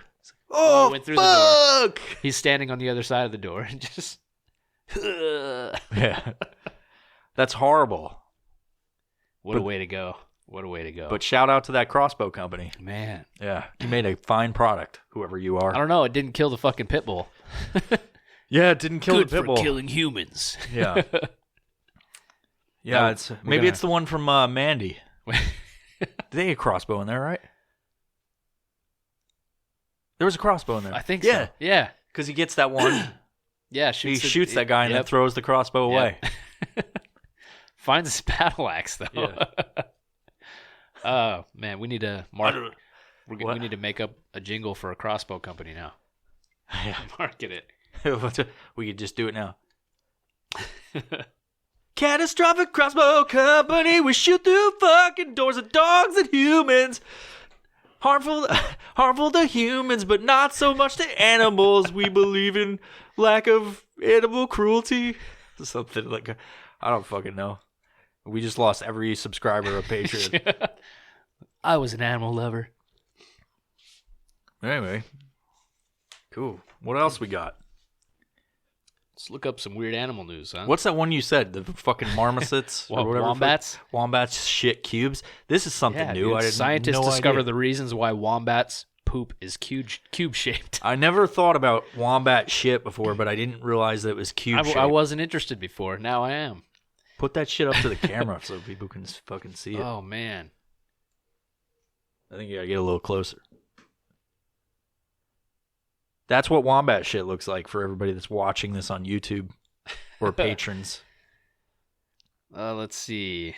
Oh, went through the door. He's standing on the other side of the door and just. Yeah, that's horrible. What a way to go! What a way to go! But shout out to that crossbow company, man. Yeah, you made a fine product, whoever you are. I don't know. It didn't kill the fucking pit bull. Yeah, it didn't kill Good the pit bull. for killing humans. Yeah. Yeah, No, it's maybe it's the one from Mandy. They had a crossbow in there, right? There was a crossbow in there. I think so. Yeah. Because he gets that one. Yeah, He shoots that guy and then throws the crossbow away. Finds his battle axe though. Yeah. Oh man, we need to we need to make up a jingle for a crossbow company now. Yeah. Market it. We could just do it now. Catastrophic crossbow company. We shoot through fucking doors of dogs and humans. Harmful to humans, but not so much to animals. We believe in lack of animal cruelty. Something like I don't fucking know. We just lost every subscriber of Patreon. I was an animal lover. Anyway, cool. What else we got? Let's look up some weird animal news, huh? What's that one you said? The fucking marmosets or whatever. Wombats? Wombats shit cubes. This is something new. Dude, I didn't scientists no discover idea. the reasons why wombats poop is cube shaped. I never thought about wombat shit before, but I didn't realize that it was cube shaped. I wasn't interested before. Now I am. Put that shit up to the camera so people can fucking see it. Oh man. I think you gotta get a little closer. That's what wombat shit looks like for everybody that's watching this on YouTube or patrons. Let's see.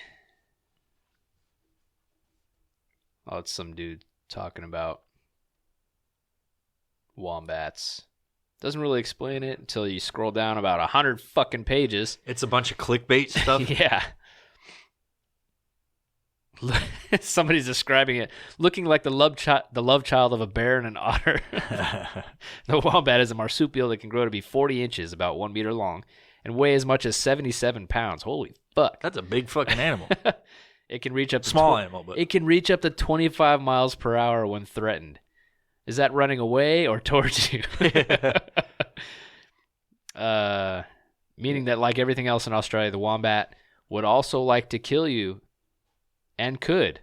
Oh, it's some dude talking about wombats. Doesn't really explain it until you scroll down about 100 fucking pages. It's a bunch of clickbait stuff. Yeah. Somebody's describing it looking like the love child of a bear and an otter. The wombat is a marsupial that can grow to be 40 inches, about 1 meter long, and weigh as much as 77 pounds. Holy fuck. That's a big fucking animal. It can reach up to Small animal, but it can reach up to 25 miles per hour when threatened. Is that running away or towards you? Meaning that, like everything else in Australia, the wombat would also like to kill you, and could,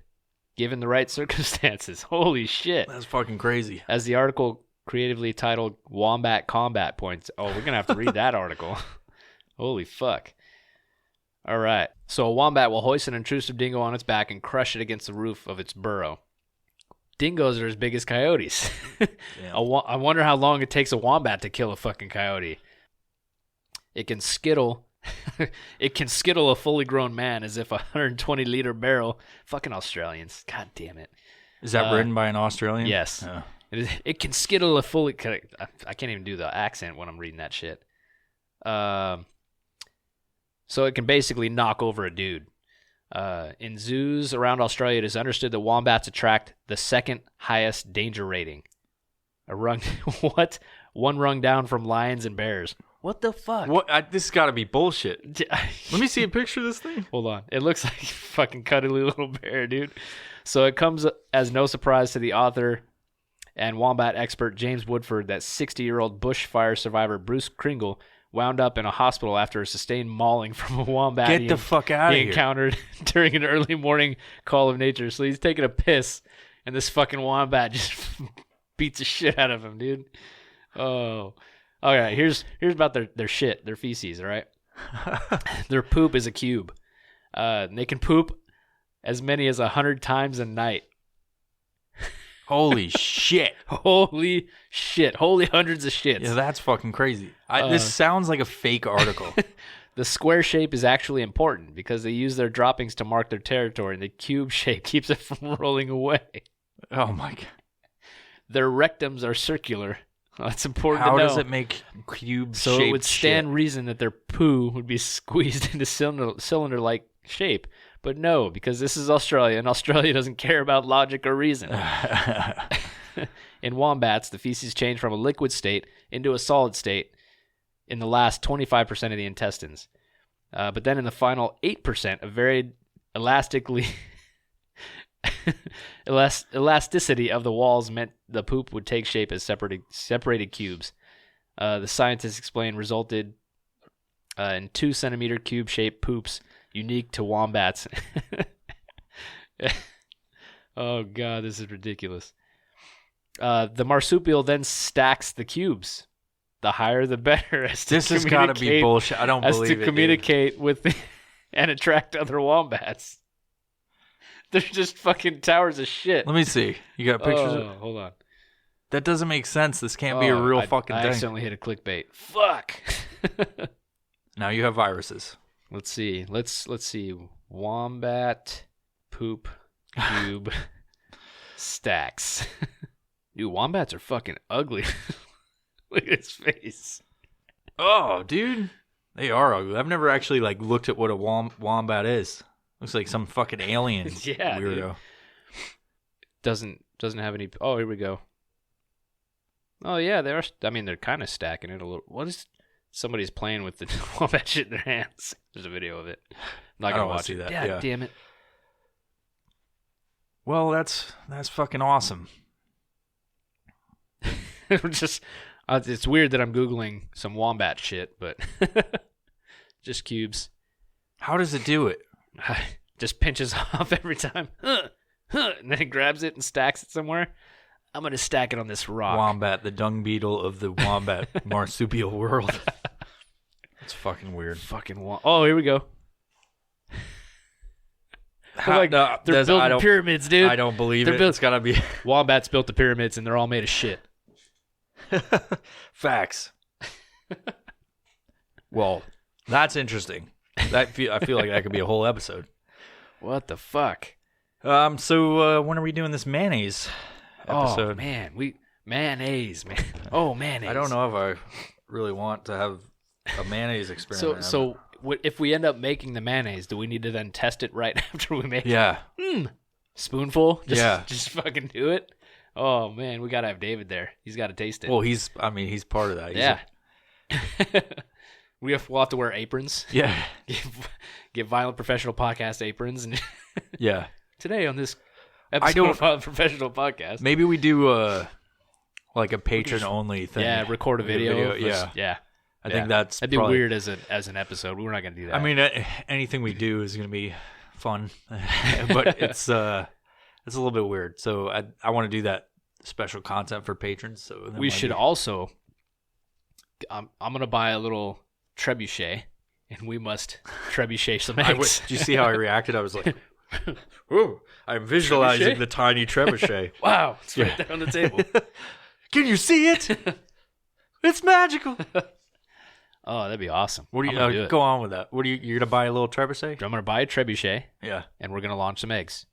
given the right circumstances. Holy shit. That's fucking crazy. As the article creatively titled Wombat Combat points. Oh, we're going to have to read that article. Holy fuck. All right. So a wombat will hoist an intrusive dingo on its back and crush it against the roof of its burrow. Dingoes are as big as coyotes. I wonder how long it takes a wombat to kill a fucking coyote. It can skittle a fully grown man as if a 120-liter barrel. Fucking Australians. God damn it. Is that written by an Australian? Yes. Oh. It can skittle a fully... I can't even do the accent when I'm reading that shit. So it can basically knock over a dude. In zoos around Australia, it is understood that wombats attract the second highest danger rating. What? One rung down from lions and bears. What the fuck? This has got to be bullshit. Let me see a picture of this thing. Hold on. It looks like a fucking cuddly little bear, dude. So it comes as no surprise to the author and wombat expert James Woodford that 60-year-old bushfire survivor Bruce Kringle wound up in a hospital after a sustained mauling from a wombat Get the fuck out of here. He encountered during an early morning call of nature. So he's taking a piss, and this fucking wombat just beats the shit out of him, dude. Oh. All right, here's about their shit, their feces, all right? Their poop is a cube. They can poop as many as 100 times a night. Holy shit. Holy shit. Holy hundreds of shits. Yeah, that's fucking crazy. This sounds like a fake article. The square shape is actually important because they use their droppings to mark their territory, and the cube shape keeps it from rolling away. Oh, my God. Their rectums are circular. That's important How to know. does it make cube So shaped it would stand shit? reason that their poo would be squeezed into cylinder-like shape. But no, because this is Australia, and Australia doesn't care about logic or reason. In wombats, the feces change from a liquid state into a solid state in the last 25% of the intestines. But then in the final 8%, a very elasticity of the walls meant the poop would take shape as separated cubes. The scientists explained resulted in 2-centimeter cube-shaped poops unique to wombats. Oh, God, this is ridiculous. The marsupial then stacks the cubes. The higher, the better. This has got to be bullshit. I don't believe it. To communicate with and attract other wombats. They're just fucking towers of shit. Let me see. You got pictures? Hold on. That doesn't make sense. This can't be a real fucking I thing. accidentally hit a clickbait. Fuck. Now you have viruses. Let's see. Let's see. Wombat poop cube stacks. Dude, wombats are fucking ugly. Look at his face. Oh, dude. They are ugly. I've never actually looked at what a wombat is. Looks like some fucking alien Yeah, weirdo. Dude. Doesn't have any. Oh, here we go. Oh yeah, they are. I mean, they're kind of stacking it a little. What is? Somebody's playing with the wombat shit in their hands. There's a video of it. I'm not gonna watch see it. that. God Yeah. damn it. Well, that's fucking awesome. It's weird that I'm googling some wombat shit, but just cubes. How does it do it? Just pinches off every time, and then he grabs it and stacks it somewhere. I'm gonna stack it on this rock. Wombat, the dung beetle of the wombat marsupial world. That's fucking weird. Oh, here we go. They're building pyramids, dude. I don't believe it. It's gotta be Wombats built the pyramids, and they're all made of shit. Facts. Well, that's interesting. I feel like that could be a whole episode. What the fuck? So when are we doing this mayonnaise episode? Oh man, mayonnaise, man. Oh, mayonnaise. I don't know if I really want to have a mayonnaise experiment. So if we end up making the mayonnaise, do we need to then test it right after we make it? Yeah. Spoonful? Yeah. Just fucking do it? Oh, man, we got to have David there. He's got to taste it. Well, he's part of that. Yeah. We'll have to wear aprons. Yeah. Get Violent Professional Podcast aprons. And Yeah. today on this episode of Violent Professional Podcast. Maybe we do a patron-only thing. Yeah, record a video. Yeah. I think that'd be weird as an episode. We're not going to do that. I mean, anything we do is going to be fun, but it's a little bit weird. So I want to do that special content for patrons. So we should also. I'm going to buy a little trebuchet, and we must trebuchet some eggs. Did you see how I reacted? I was like, "Oh, I'm visualizing the tiny trebuchet." Wow, it's right there on the table. Can you see it? It's magical. Oh, that'd be awesome. What do you go on with that? What you're gonna buy a little trebuchet? I'm gonna buy a trebuchet. Yeah, and we're gonna launch some eggs.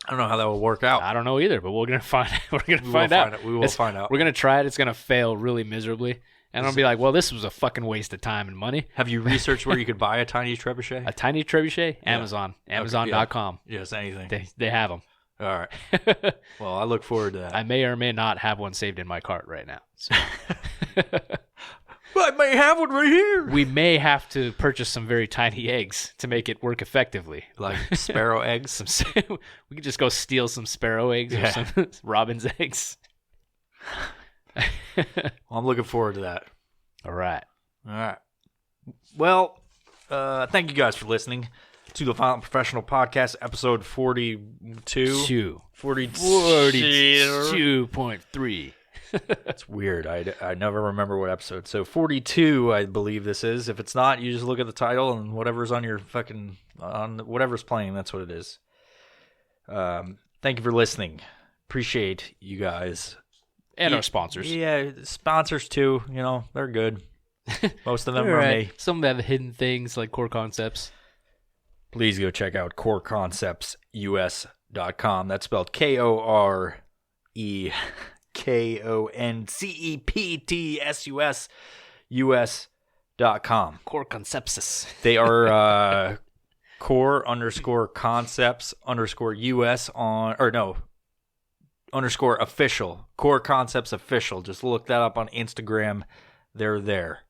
I don't know how that will work out. I don't know either, but we're gonna find. We're gonna find out. We will find out. We're gonna try it. It's gonna fail really miserably, and I'll be like, "Well, this was a fucking waste of time and money." Have you researched where you could buy a tiny trebuchet? A tiny trebuchet? Yeah. Amazon. Amazon.com. Yes, anything. They have them. All right. Well, I look forward to that. I may or may not have one saved in my cart right now. So. I may have one right here. We may have to purchase some very tiny eggs to make it work effectively. Like sparrow eggs? We could just go steal some sparrow eggs or some robin's eggs. Well, I'm looking forward to that. All right. Well, thank you guys for listening to the Violent Professional Podcast, episode 42. 42.3. It's weird. I never remember what episode. So 42, I believe this is. If it's not, you just look at the title and whatever's on your on whatever's playing, that's what it is. Thank you for listening. Appreciate you guys. And our sponsors. Yeah, sponsors too. You know, they're good. Most of them are me. Some have hidden things like Core Concepts. Please go check out coreconceptsus.com. That's spelled KOREKONCEPTSUS US.com. Core Conceptus. They are core_concepts_US on, or no, _official. Core Concepts Official. Just look that up on Instagram. They're there.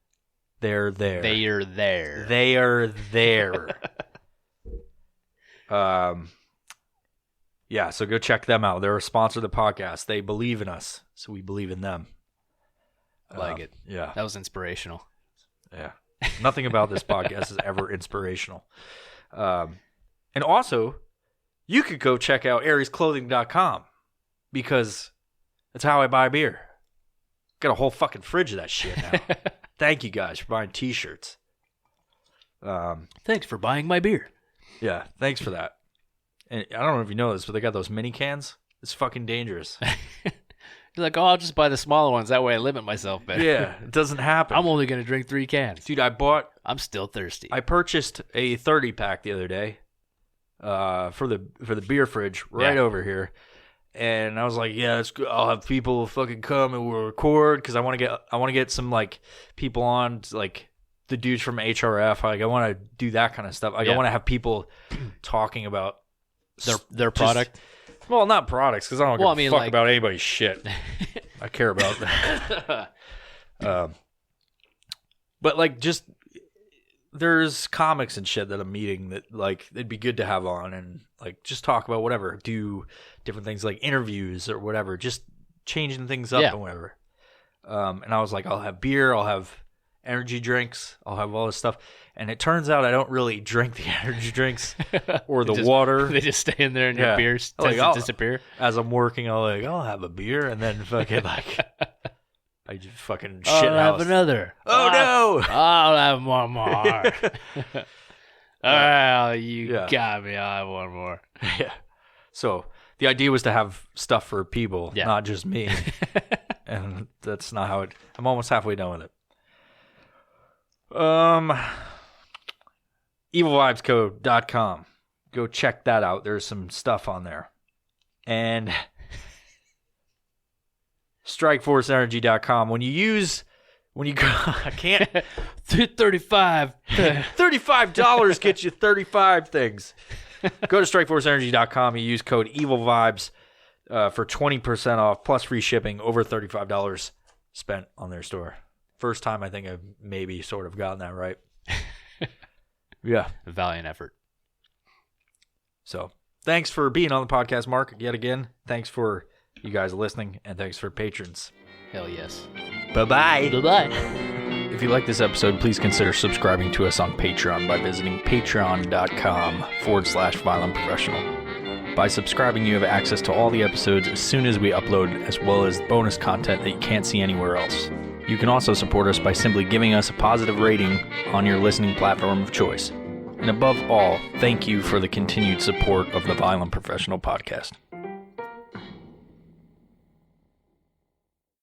They're there. They are there. They are there. Yeah, so go check them out. They're a sponsor of the podcast. They believe in us, so we believe in them. I like it. Yeah. That was inspirational. Yeah. Nothing about this podcast is ever inspirational. And also, you could go check out ariesclothing.com because that's how I buy beer. Got a whole fucking fridge of that shit now. Thank you guys for buying t-shirts. Thanks for buying my beer. Yeah, thanks for that. And I don't know if you know this, but they got those mini cans. It's fucking dangerous. You're like, oh, I'll just buy the smaller ones. That way I limit myself better. Yeah, it doesn't happen. I'm only going to drink 3 cans. Dude, I'm still thirsty. I purchased a 30-pack the other day for the beer fridge right over here. And I was like, yeah, I'll have people fucking come and we'll record because I want to get some like people on, like the dudes from HRF. Like I want to do that kind of stuff. Like I want to have people talking about their product. Well, not products because I don't give a fuck about anybody's shit. I care about that. But like just there's comics and shit that I'm meeting that like it'd be good to have on and like just talk about whatever, do different things like interviews or whatever, just changing things up and whatever. And I was like, I'll have beer, I'll have energy drinks, I'll have all this stuff. And it turns out I don't really drink the energy drinks or the water. They just stay in there and your beer tends to disappear. As I'm working, I'll have a beer and then fucking like I just fucking shit house. I'll have another. Oh no! I'll have one more. Oh, you got me. I'll have one more. Yeah. So the idea was to have stuff for people, not just me. And that's not how I'm almost halfway done with it. evilvibescode.com. Go check that out. There's some stuff on there. And strikeforceenergy.com. When you go, I can't. $35 gets you 35 things. Go to strikeforceenergy.com. You use code EvilVibes for 20% off plus free shipping over $35 spent on their store. First time I think I've maybe sort of gotten that right. Yeah. A valiant effort. So thanks for being on the podcast, Mark, yet again. Thanks for you guys listening, and thanks for patrons. Hell yes. Bye-bye. Bye-bye. If you like this episode, please consider subscribing to us on Patreon by visiting patreon.com/violentprofessional. By subscribing, you have access to all the episodes as soon as we upload, as well as bonus content that you can't see anywhere else. You can also support us by simply giving us a positive rating on your listening platform of choice. And above all, thank you for the continued support of the Violent Professional Podcast.